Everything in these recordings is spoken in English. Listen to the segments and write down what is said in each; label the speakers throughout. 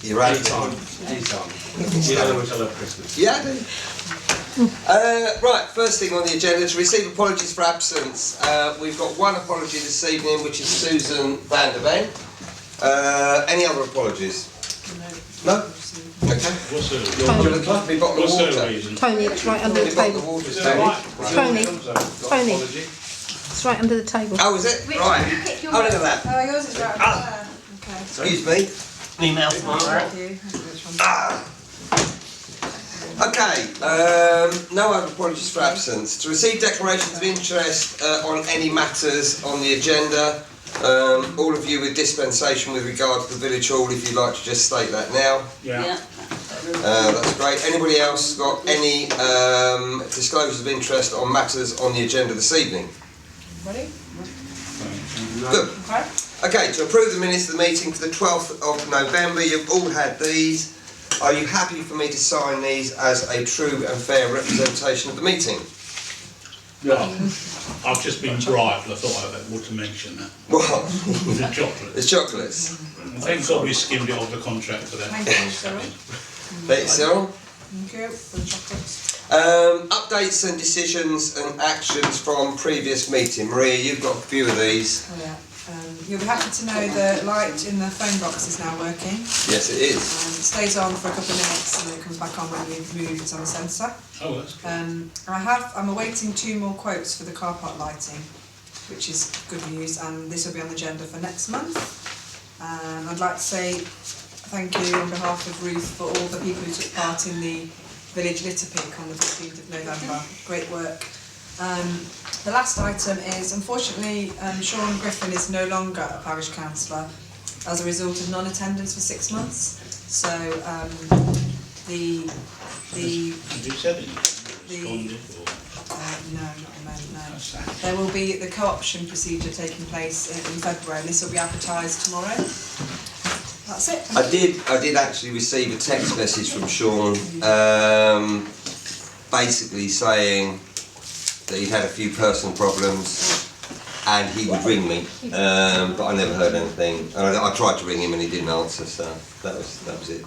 Speaker 1: You're right.
Speaker 2: Anytime. You know how much I love Christmas.
Speaker 1: Yeah, I do. Right, first thing on the agenda, to receive apologies for absence. We've got one apology this evening, which is Susan van der Ven. Any other apologies? No? Okay.
Speaker 2: What's the
Speaker 1: Be bottle of water.
Speaker 2: reason?
Speaker 3: Tony, it's right under the table. Tony, it's right under the table.
Speaker 1: Oh, is it? Right. Oh, look at that.
Speaker 4: Oh, yours is right up there. Okay.
Speaker 1: Excuse me.
Speaker 5: Me mouth.
Speaker 4: Thank you.
Speaker 1: Okay, no other apologies for absence. To receive declarations of interest on any matters on the agenda, all of you with dispensation with regard to the village hall, if you'd like to just state that now.
Speaker 2: Yeah.
Speaker 1: That's great. Anybody else got any disclosures of interest on matters on the agenda this evening?
Speaker 4: Ready?
Speaker 1: Good.
Speaker 4: Okay.
Speaker 1: Okay, to approve the minutes of the meeting for the 12th of November, you've all had these. Are you happy for me to sign these as a true and fair representation of the meeting?
Speaker 2: Yeah. I've just been bribed, I thought I ought to mention that.
Speaker 1: Well,
Speaker 2: The chocolate.
Speaker 1: the chocolates.
Speaker 2: Thank God we skimmed it off the contract for that.
Speaker 4: Thank you, Cyril.
Speaker 1: Thank you, Cyril.
Speaker 4: Thank you for the chocolates.
Speaker 1: Updates and decisions and actions from previous meeting. Maria, you've got a few of these.
Speaker 4: Oh yeah. You'll be happy to know the light in the phone box is now working.
Speaker 1: Yes, it is.
Speaker 4: It stays on for a couple of minutes and then it comes back on when you move it on the sensor.
Speaker 2: Oh, that's good.
Speaker 4: I'm awaiting 2 more quotes for the car park lighting, which is good news, and this will be on the agenda for next month. And I'd like to say thank you on behalf of Ruth for all the people who took part in the village litter pick on the 15th of November. Great work. The last item is, unfortunately, Sean Griffin is no longer a parish councillor as a result of non-attendance for 6 months. So
Speaker 2: Have you said anything? Responded or?
Speaker 4: no, not at the moment, no.
Speaker 2: That's sad.
Speaker 4: There will be the co-option procedure taking place in February, and this will be advertised tomorrow. That's it.
Speaker 1: I did actually receive a text message from Sean, basically saying that he had a few personal problems and he would ring me, but I never heard anything. I tried to ring him and he didn't answer, so that was it.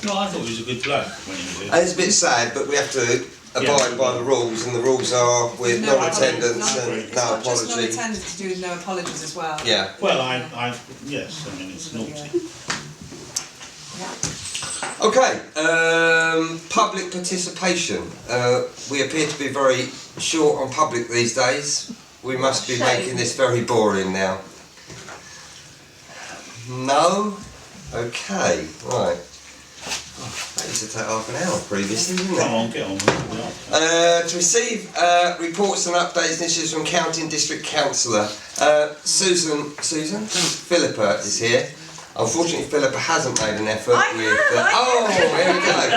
Speaker 2: No, I thought he was a good bloke when he was here.
Speaker 1: And it's a bit sad, but we have to abide by the rules, and the rules are with no attendance and
Speaker 4: It's
Speaker 1: no
Speaker 4: not just
Speaker 1: apology.
Speaker 4: non-attendance to do with no apologies as well.
Speaker 1: Yeah.
Speaker 2: Well, yes, I mean, it's naughty.
Speaker 1: Okay, public participation. We appear to be very short on public these days. We must be making this very boring now. No? Okay, right. Oh, that used to take half an hour previously, didn't it?
Speaker 2: Come on, get on with it.
Speaker 1: To receive reports and updates and issues from County and District Councillor. Susan? Philippa is here. Unfortunately, Philippa hasn't made an effort
Speaker 6: I
Speaker 1: with...
Speaker 6: have,
Speaker 1: oh, here we go.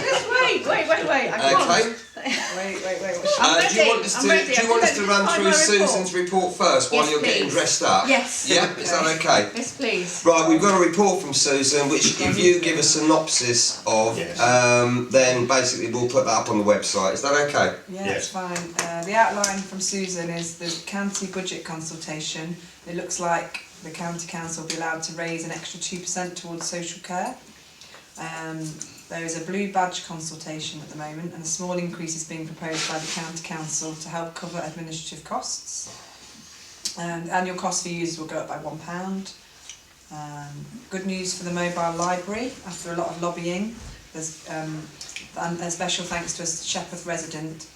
Speaker 6: Just wait. I can't.
Speaker 1: Okay.
Speaker 4: Wait.
Speaker 1: Do you want us to run through Susan's report first while
Speaker 6: Yes,
Speaker 1: you're getting
Speaker 6: please.
Speaker 1: dressed up?
Speaker 6: Yes.
Speaker 1: Yeah, is that okay?
Speaker 6: Yes, please.
Speaker 1: Right, we've got a report from Susan, which if you give a synopsis of,
Speaker 2: Yes.
Speaker 1: then basically we'll put that up on the website. Is that okay?
Speaker 4: Yeah,
Speaker 2: Yes.
Speaker 4: it's fine. The outline from Susan is the county budget consultation. It looks like the county council will be allowed to raise an extra 2% towards social care. There is a blue badge consultation at the moment, and a small increase is being proposed by the county council to help cover administrative costs. Annual cost for users will go up by £1. Good news for the mobile library. After a lot of lobbying, there's and a special thanks to a Shepreth resident.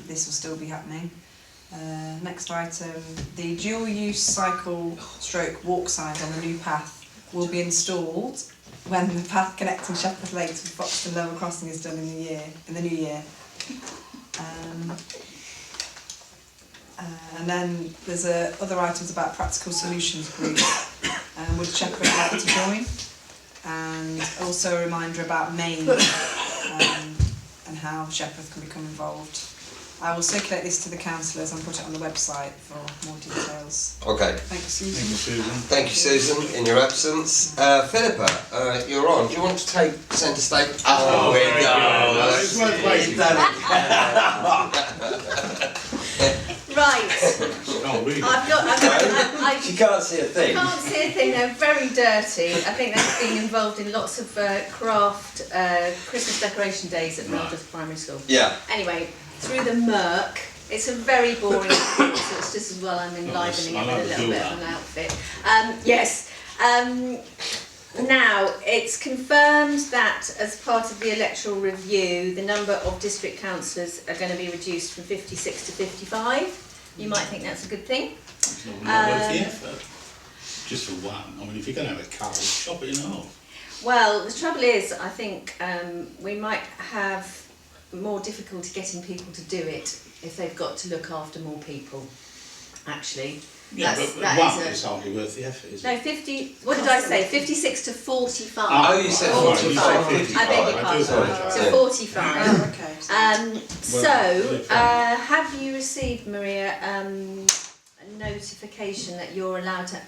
Speaker 4: This will still be happening. Next item, the dual-use cycle/walk signs on the new path will be installed when the path connecting Shepreth Lakes with Foxton Level Crossing is done in the new year. And then there's other items about Practical Solutions Group. Would Shepreth like to join? And also a reminder about Maine and how Shepreth can become involved. I will circulate this to the councillors and put it on the website for more details.
Speaker 1: Okay.
Speaker 4: Thanks, Susan.
Speaker 2: Thank you, Susan.
Speaker 1: Thank you, Susan, in your absence. Philippa, you're on. Do you want to take centre stage? Oh, here we go.
Speaker 2: It's worth waiting.
Speaker 6: Right.
Speaker 2: can't read it.
Speaker 1: She can't see a thing.
Speaker 6: Can't see a thing, they're very dirty. I think they've been involved in lots of craft Christmas decoration days at Meldreth Primary School.
Speaker 1: Yeah.
Speaker 6: Anyway, through the murk, it's a very boring report, so it's just as well I'm enlivening it with a little bit of an outfit. Yes. Now, it's confirmed that as part of the electoral review, the number of district councillors are going to be reduced from 56 to 55. You might think that's a good thing.
Speaker 2: It's not worth the effort. Just for one. I mean, if you're going to have a couple, chop it in half.
Speaker 6: Well, the trouble is, I think we might have more difficulty getting people to do it if they've got to look after more people, actually.
Speaker 2: Yeah, but one is hardly worth the effort, is it?
Speaker 6: No, 50, what did I say? 56 to 45.
Speaker 1: Oh, you said 45.
Speaker 6: 55. I beg your pardon. So 45.
Speaker 4: Oh, okay.
Speaker 6: Have you received, Maria, a notification that you're allowed to,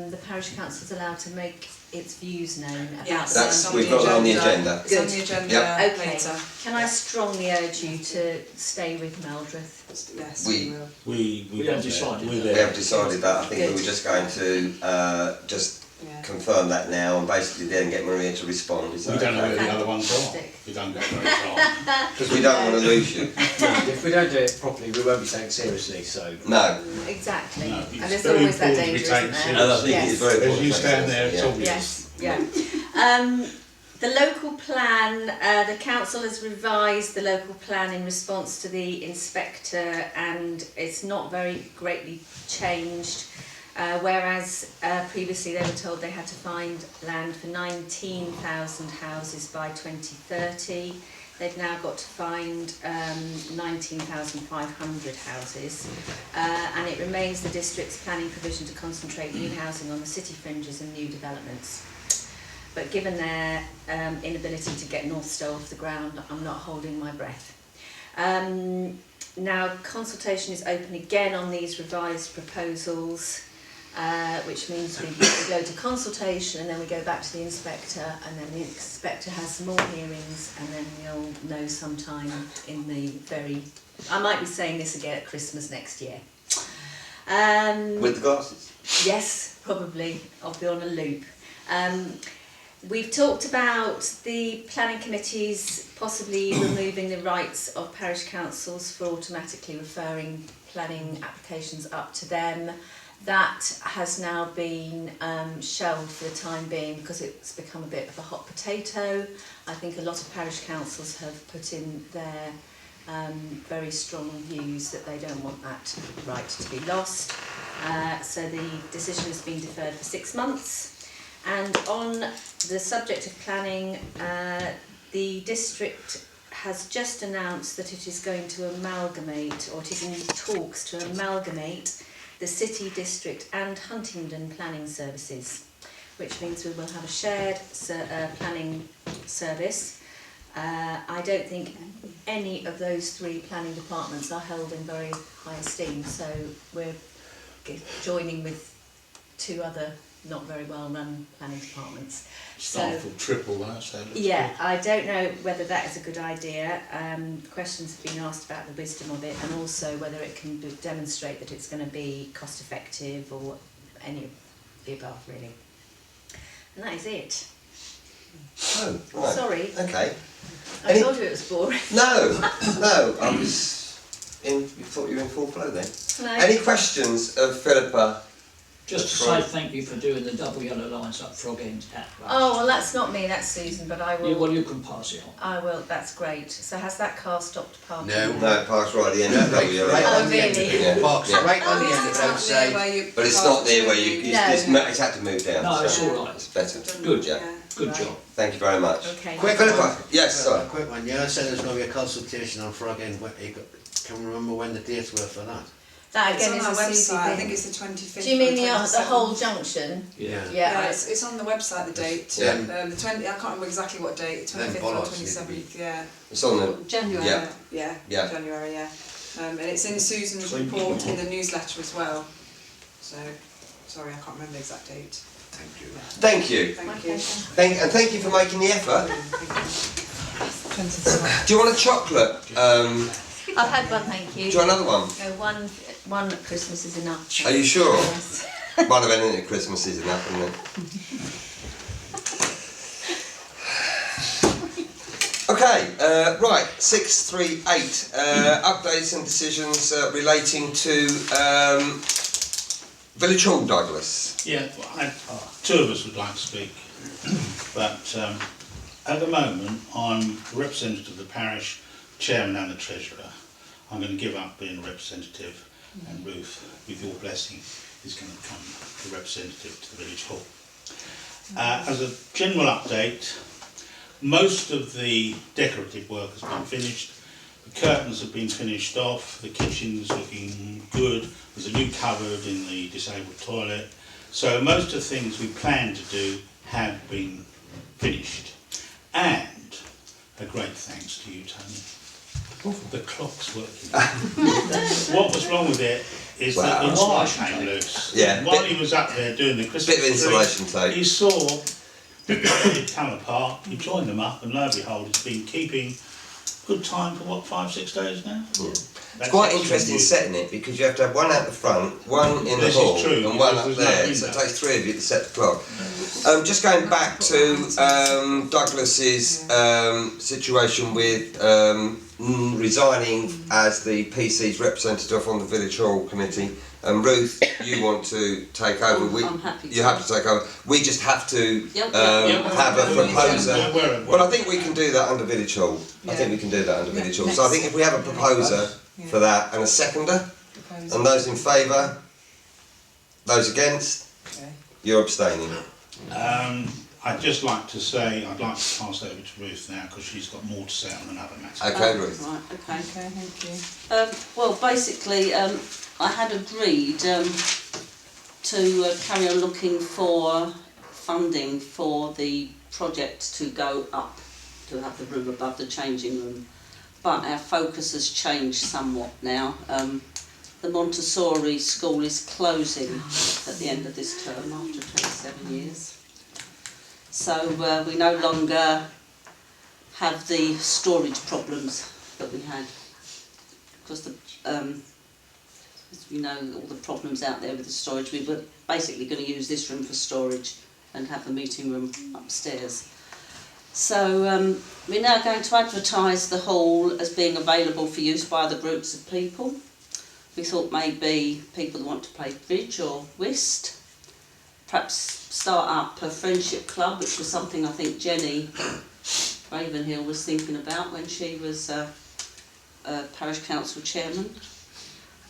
Speaker 6: the parish council is allowed to make its views known about
Speaker 4: Yes,
Speaker 1: we've got it on the agenda.
Speaker 4: It's on the agenda
Speaker 1: Yep.
Speaker 6: Okay.
Speaker 4: later.
Speaker 6: Can I strongly urge you to stay with Meldreth?
Speaker 4: Yes,
Speaker 1: We-
Speaker 4: we will.
Speaker 2: We
Speaker 5: haven't decided
Speaker 2: We're
Speaker 5: that.
Speaker 2: there.
Speaker 1: We have decided that. I think we
Speaker 6: Good.
Speaker 1: were just going to just
Speaker 4: Yeah.
Speaker 1: confirm that now and basically then get Maria to respond. Is
Speaker 2: We
Speaker 1: that
Speaker 2: don't know
Speaker 1: okay?
Speaker 2: where the other ones are.
Speaker 6: Fantastic.
Speaker 2: We don't get very far.
Speaker 1: Because we don't want to lose you.
Speaker 5: If we don't do it properly, we won't be taken seriously, so.
Speaker 1: No.
Speaker 6: Exactly.
Speaker 2: No,
Speaker 6: And
Speaker 2: it's
Speaker 6: there's
Speaker 2: very
Speaker 6: always that
Speaker 2: important to be
Speaker 6: danger,
Speaker 2: taken
Speaker 6: isn't there?
Speaker 2: seriously.
Speaker 1: And I think
Speaker 6: Yes.
Speaker 1: it's very important.
Speaker 2: As you stand there, it's
Speaker 1: Yeah.
Speaker 2: obvious.
Speaker 6: Yes, yeah. The local plan, the council has revised the local plan in response to the inspector, and it's not very greatly changed. Whereas previously they were told they had to find land for 19,000 houses by 2030. They've now got to find 19,500 houses, and it remains the district's planning provision to concentrate new housing on the city fringes and new developments. But given their inability to get North Stow off the ground, I'm not holding my breath. Now, consultation is open again on these revised proposals, which means we go to consultation and then we go back to the inspector, and then the inspector has some more hearings, and then we'll know sometime in the very... I might be saying this again at Christmas next year.
Speaker 1: With the glasses?
Speaker 6: Yes, probably. I'll be on a loop. We've talked about the planning committees possibly removing the rights of parish councils for automatically referring planning applications up to them. That has now been shelved for the time being because it's become a bit of a hot potato. I think a lot of parish councils have put in their very strong views that they don't want that right to be lost. So the decision has been deferred for 6 months. And on the subject of planning, the district has just announced that it is going to amalgamate, or it is in talks to amalgamate, the City District and Huntingdon planning services, which means we will have a shared planning service. I don't think any of those 3 planning departments are held in very high esteem, so we're joining with 2 other not very well run planning departments.
Speaker 2: Staff will triple that, so that's
Speaker 6: Yeah,
Speaker 2: good.
Speaker 6: I don't know whether that is a good idea. Questions have been asked about the wisdom of it, and also whether it can demonstrate that it's going to be cost effective, or any of the above, really. And that is it.
Speaker 1: Oh, right.
Speaker 6: Sorry,
Speaker 1: Okay.
Speaker 6: I told you it was boring.
Speaker 1: No, I was in, you thought you were in full flow then.
Speaker 6: No.
Speaker 1: Any questions of Philippa?
Speaker 5: Just to say thank you for doing the double yellow lines up Frog End at
Speaker 6: Oh, well, that's not me, that's Susan, but I will.
Speaker 5: Well, you can pass it on.
Speaker 6: I will, that's great. So has that car stopped parking?
Speaker 1: No, it passed right at the end of the
Speaker 7: Right
Speaker 6: Oh,
Speaker 7: on the end of
Speaker 6: really?
Speaker 7: it.
Speaker 1: Yeah.
Speaker 7: Parks
Speaker 1: Yeah.
Speaker 7: right on the end of
Speaker 4: It's
Speaker 7: it,
Speaker 4: not
Speaker 7: don't
Speaker 4: near
Speaker 7: say.
Speaker 4: where you
Speaker 1: But it's
Speaker 4: park
Speaker 1: not near where you,
Speaker 4: children.
Speaker 1: it's had to move down.
Speaker 5: No,
Speaker 1: so
Speaker 5: it's all right.
Speaker 1: it's better.
Speaker 5: Good.
Speaker 1: Yeah.
Speaker 5: Good
Speaker 6: Right.
Speaker 5: job.
Speaker 1: Thank you very much.
Speaker 6: Okay.
Speaker 1: Philippa, yes,
Speaker 7: A
Speaker 1: sorry.
Speaker 7: quick one, yeah, I said there's going to be a consultation on Frog End. Can we remember when the dates were for that?
Speaker 6: That
Speaker 4: It's
Speaker 6: again
Speaker 4: on
Speaker 6: is
Speaker 4: our
Speaker 6: a
Speaker 4: website,
Speaker 6: Susie
Speaker 4: I
Speaker 6: thing.
Speaker 4: think it's the 25th.
Speaker 6: Do you mean
Speaker 4: or
Speaker 6: the
Speaker 4: 27th.
Speaker 6: whole junction?
Speaker 7: Yeah.
Speaker 6: Yeah,
Speaker 4: It's on the website, the date.
Speaker 1: Yeah.
Speaker 4: The 20, I can't remember exactly what date, 25th or
Speaker 7: bollocks need to
Speaker 4: 27th, yeah.
Speaker 1: It's on the,
Speaker 4: January.
Speaker 1: Yeah.
Speaker 4: Yeah, January, yeah. And it's in Susan's report in the newsletter as well. So, sorry, I can't remember the exact date.
Speaker 7: Thank you.
Speaker 1: thank you.
Speaker 4: Thank you.
Speaker 1: Thank you for making the effort.
Speaker 4: Thank you.
Speaker 1: Do you want a chocolate?
Speaker 6: I've had one, thank you.
Speaker 1: Do you want another one?
Speaker 6: No, one at Christmas is enough.
Speaker 1: Are you sure?
Speaker 6: Yes.
Speaker 1: One of anything at Christmas is enough, isn't it? Okay, right, 638. Updates and decisions relating to Village Hall, Douglas.
Speaker 2: Yeah, well, two of us would like to speak, but at the moment I'm the representative of the parish, chairman and the treasurer. I'm going to give up being a representative, and Ruth, with your blessing, is going to become the representative to the Village Hall. As a general update, most of the decorative work has been finished. The curtains have been finished off, the kitchen's looking good, there's a new cupboard in the disabled toilet. So most of the things we planned to do have been finished. And a great thanks to you, Tony. The clock's working. What was wrong with it is that the wire came loose.
Speaker 1: Yeah,
Speaker 2: While he was up there doing the Christmas
Speaker 1: bit of insulation tape.
Speaker 2: he saw it come apart, he joined them up, and lo and behold, it's been keeping good time for what, 5-6 days now?
Speaker 1: Yeah. It's quite interesting setting it because you have to have one out the front, one in the
Speaker 2: This
Speaker 1: hall,
Speaker 2: is true,
Speaker 1: and one
Speaker 2: because
Speaker 1: up
Speaker 2: there's no
Speaker 1: there. So it
Speaker 2: window.
Speaker 1: takes three of you to set the clock. Just going back to Douglas's situation with resigning as the PC's representative on the Village Hall committee. Ruth, you want to take over?
Speaker 8: I'm happy to.
Speaker 1: You have to take over. We just have to
Speaker 8: Yep.
Speaker 1: have a proposer.
Speaker 2: Yeah.
Speaker 1: Well, I think we can do that under Village Hall. I think we can do that under Village Hall. So I think if we have a proposer for that and a seconder, and those in favour, those against, you're abstaining.
Speaker 2: I'd just like to say, I'd like to pass over to Ruth now because she's got more to say on another matter.
Speaker 1: Okay, Ruth.
Speaker 8: Right, okay.
Speaker 4: Okay, thank you.
Speaker 8: Well, basically, I had agreed to carry on looking for funding for the project to go up, to have the room above the changing room. But our focus has changed somewhat now. The Montessori school is closing at the end of this term after 27 years. So we no longer have the storage problems that we had. Because as we know, all the problems out there with the storage, we were basically going to use this room for storage and have the meeting room upstairs. So we're now going to advertise the hall as being available for use by other groups of people. We thought maybe people that want to play bridge or whist, perhaps start up a friendship club, which was something I think Jenny Ravenhill was thinking about when she was parish council chairman,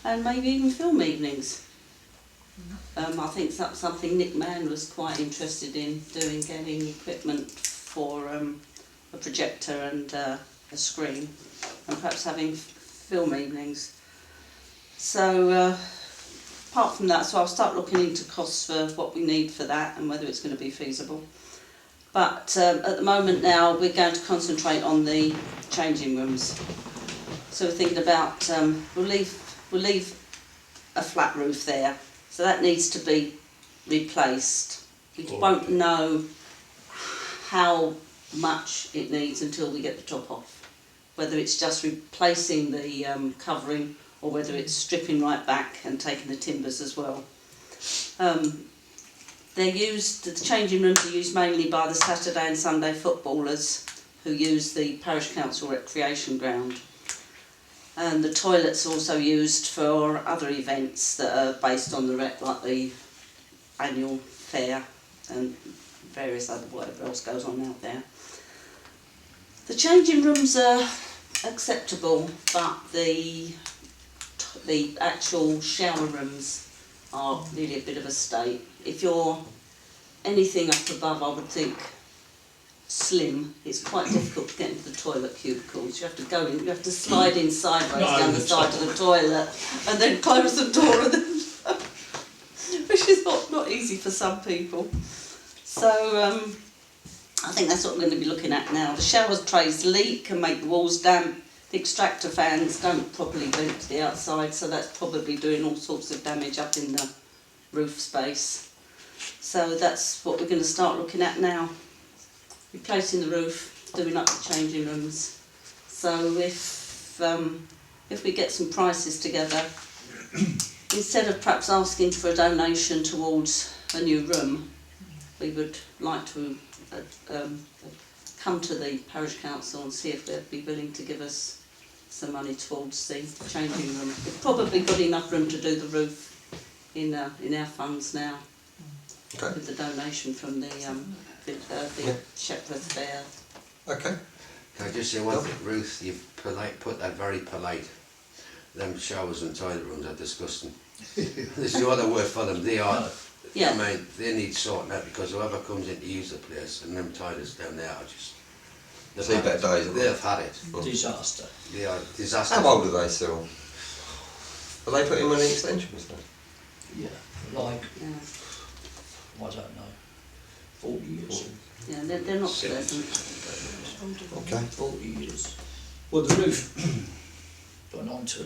Speaker 8: and maybe even film evenings. I think that's something Nick Mann was quite interested in doing, getting equipment for a projector and a screen, and perhaps having film evenings. So apart from that, so I'll start looking into costs for what we need for that and whether it's going to be feasible. But at the moment now we're going to concentrate on the changing rooms. So we're thinking about, we'll leave a flat roof there, so that needs to be replaced. We won't know how much it needs until we get the top off. Whether it's just replacing the covering or whether it's stripping right back and taking the timbers as well. The changing rooms are used mainly by the Saturday and Sunday footballers who use the parish council recreation ground. And the toilets are also used for other events that are based on the rec, like the annual fair and various other whatever else goes on out there. The changing rooms are acceptable, but the actual shower rooms are really a bit of a state. If you're anything up above, I would think slim, it's quite difficult to get into the toilet cubicles. You have to go in, you have to slide in sideways down the side of the toilet and then close the door, and then which is not easy for some people. So I think that's what we're going to be looking at now. The shower trays leak and make the walls damp. The extractor fans don't properly vent to the outside, so that's probably doing all sorts of damage up in the roof space. So that's what we're going to start looking at now. Replacing the roof, doing up the changing rooms. So if if we get some prices together, instead of perhaps asking for a donation towards a new room, we would like to come to the parish council and see if they'd be willing to give us some money towards the changing room. We've probably got enough room to do the roof in our funds now,
Speaker 1: Okay.
Speaker 8: with the donation from the Shepreth Parish.
Speaker 1: Okay.
Speaker 7: Can I just say one thing, Ruth, you've put that very polite. Them showers and toilet rooms are disgusting. There's no other word for them. They are.
Speaker 8: Yeah.
Speaker 7: I mean, they need sorting out because whoever comes in to use the place and them toilets down there are just.
Speaker 1: See better days, haven't they?
Speaker 7: They've had it.
Speaker 5: Disaster.
Speaker 7: They are disaster.
Speaker 1: How old are they still? Are they putting money extensions then?
Speaker 5: Yeah, like,
Speaker 8: Yeah,
Speaker 5: I don't know, 40 years.
Speaker 8: yeah, they're not pleasant.
Speaker 1: Okay.
Speaker 5: 40 years. Well, the roof went on to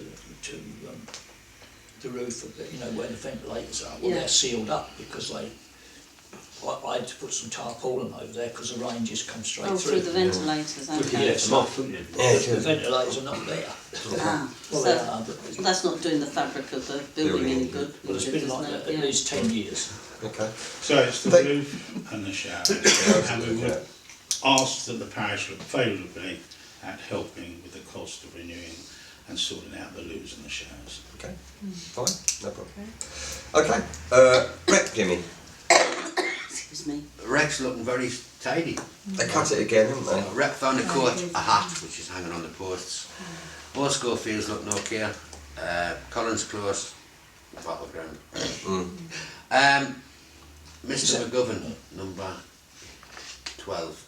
Speaker 5: the roof of the, you know, where the ventilators are. Well,
Speaker 8: Yeah.
Speaker 5: they're sealed up because I had to put some tarpaulin over there because the rain just comes straight
Speaker 8: Oh,
Speaker 5: through.
Speaker 8: through the ventilators, okay.
Speaker 5: Yes, the ventilators are not there.
Speaker 8: Ah,
Speaker 5: Well,
Speaker 8: so
Speaker 5: they are, but
Speaker 8: that's not doing the fabric of the building any good.
Speaker 5: well, it's been like that at least 10 years.
Speaker 1: Okay.
Speaker 2: So it's the roof and the shower, and we would ask that the parish look favourably at helping with the cost of renewing and sorting out the loos and the showers.
Speaker 1: Okay. Fine. No problem. Okay. Rec, Jimmy.
Speaker 8: Excuse me.
Speaker 7: Rec's looking very tidy.
Speaker 1: They cut it again, haven't they?
Speaker 7: Rec found a coat, a hat, which is hanging on the posts. All Schofields looking okay. Collins Close, battleground. Mr McGovern, number 12.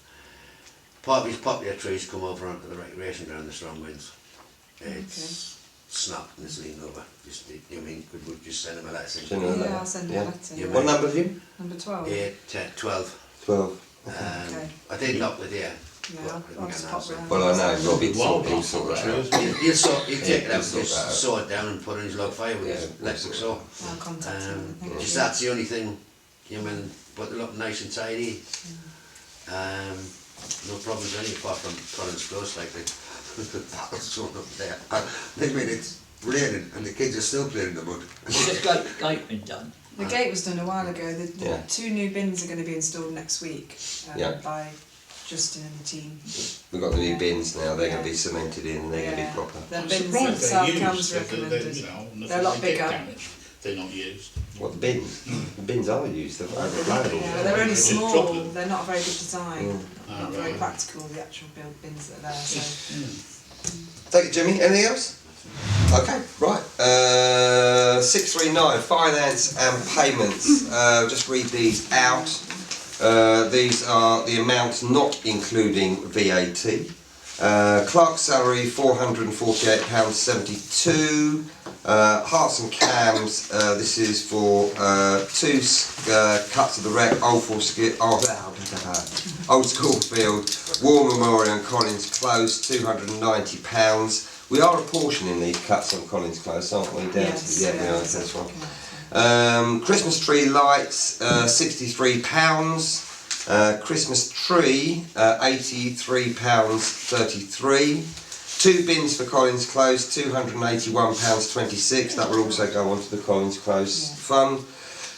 Speaker 7: Part of his popular trees come over onto the recreation ground, the strong winds. It's snapped and it's leaning over. Just, you mean, could we just send him a letter?
Speaker 1: Send him a letter.
Speaker 4: Yeah, I'll send you a letter.
Speaker 7: Yeah.
Speaker 1: What number have you?
Speaker 4: Number 12.
Speaker 7: 12.
Speaker 1: 12.
Speaker 4: Okay.
Speaker 7: I did knock with you.
Speaker 4: Yeah, I'll just pop round.
Speaker 1: Well, I know, Rob, he'll sort that out.
Speaker 7: He'll take it
Speaker 1: he'll
Speaker 7: out,
Speaker 1: sort
Speaker 7: just
Speaker 1: that out.
Speaker 7: saw it down and put it in his log fire with his electric saw.
Speaker 4: I'll contact him. Thank you.
Speaker 7: Just that's the only thing, you mean, but they look nice and tidy. No problems any apart from Collins Close, like that was sort up there. I mean, it's raining and the kids are still playing in the mud.
Speaker 5: Has the gate been done?
Speaker 4: The gate was done a while ago. The
Speaker 1: Yeah.
Speaker 4: 2 new bins are going to be installed next week
Speaker 1: Yeah.
Speaker 4: by Justin and the team.
Speaker 1: We've got the new bins now, they're going to be cemented in and they're going to be proper.
Speaker 4: The
Speaker 2: I'm
Speaker 4: bins
Speaker 2: surprised
Speaker 4: that
Speaker 2: they're
Speaker 4: South
Speaker 2: used,
Speaker 4: Cams
Speaker 2: they're,
Speaker 4: recommended.
Speaker 2: you know, nothing
Speaker 4: They're a lot
Speaker 2: they get
Speaker 4: bigger.
Speaker 2: damaged. They're not used.
Speaker 1: What, the bins? The bins are used, they're overloaded.
Speaker 4: Yeah, they're only
Speaker 2: Just drop
Speaker 4: small.
Speaker 2: them.
Speaker 4: They're not a very good design.
Speaker 2: Ah,
Speaker 4: Not very
Speaker 2: right.
Speaker 4: practical. The actual build bins that are there. So
Speaker 1: Thank you, Jimmy. Anything else? Okay, right. 639, finance and payments. Just read these out. These are the amounts not including VAT. Clerk's salary £448.72. Hearts and Cams, this is for 2 cuts of the wreck, Old Schoolfield, War Memorial and Collins Close, £290. We are apportioning these cuts on Collins Close, aren't we? Down
Speaker 4: yes,
Speaker 1: to, yeah, we are,
Speaker 4: yes,
Speaker 1: that's right.
Speaker 4: okay.
Speaker 1: Christmas tree lights, £63. Christmas tree, £83.33. 2 bins for Collins Close, £281.26. That will also go onto the Collins Close fund.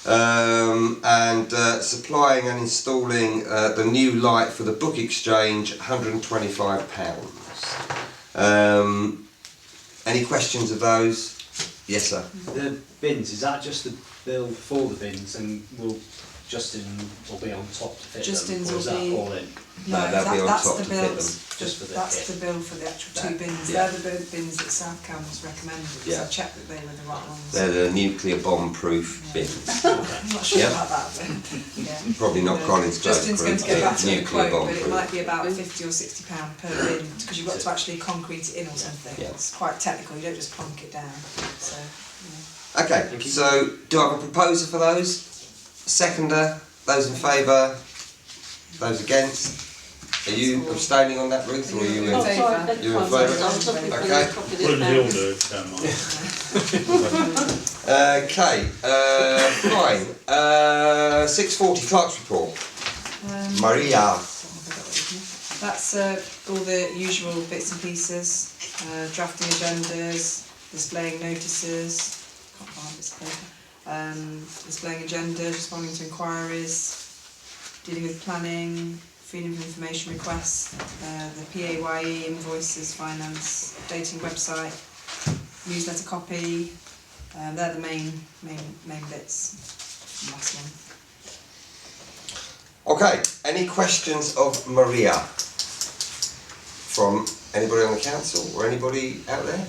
Speaker 1: And supplying and installing the new light for the book exchange, £125. Any questions of those? Yes, sir.
Speaker 9: The bins, is that just the bill for the bins and will Justin will be on top to fit
Speaker 4: Justin's
Speaker 9: them, or is
Speaker 4: will
Speaker 9: that
Speaker 4: be-
Speaker 9: all in?
Speaker 4: No,
Speaker 1: they'll be on
Speaker 4: that's
Speaker 1: top
Speaker 4: the
Speaker 1: to
Speaker 4: bill.
Speaker 1: fit them.
Speaker 9: Just for the
Speaker 4: That's
Speaker 9: kit.
Speaker 4: the bill for the actual 2 bins.
Speaker 1: yeah.
Speaker 4: They're the bins that South Cams recommended. So
Speaker 1: Yeah.
Speaker 4: I checked that they were the right ones.
Speaker 1: They're the nuclear bomb-proof bins.
Speaker 4: I'm not sure
Speaker 1: Yeah.
Speaker 4: about that, but yeah.
Speaker 1: Probably not Collins Close
Speaker 4: Justin's going to
Speaker 1: proof,
Speaker 4: get back to the
Speaker 1: nuclear
Speaker 4: quote, but it
Speaker 1: bomb-proof.
Speaker 4: might be about £50 or £60 per bin because you've got to actually concrete it in or something.
Speaker 1: Yeah.
Speaker 4: It's quite technical. You don't just plonk it down. So
Speaker 1: Okay, so do I have a proposer for those? Seconder? Those in favour? Those against? Are you abstaining on that, Ruth, or are you in?
Speaker 8: Oh, sorry,
Speaker 4: favour?
Speaker 8: beg
Speaker 1: You're in
Speaker 8: your pardon.
Speaker 1: favour?
Speaker 8: I was looking for
Speaker 1: Okay.
Speaker 8: a copy of
Speaker 2: Well,
Speaker 8: this
Speaker 2: you'll
Speaker 8: now.
Speaker 2: do it, don't mind.
Speaker 1: Okay, fine. 640 Clerk's report. Maria.
Speaker 4: That's all the usual bits and pieces, drafting agendas, displaying notices, can't find bits of paper, displaying agendas, responding to inquiries, dealing with planning, freedom of information requests, the PAYE, invoices, finance, updating website, newsletter copy. They're the main bits. Last one.
Speaker 1: Okay, any questions of Maria from anybody on the council or anybody out there?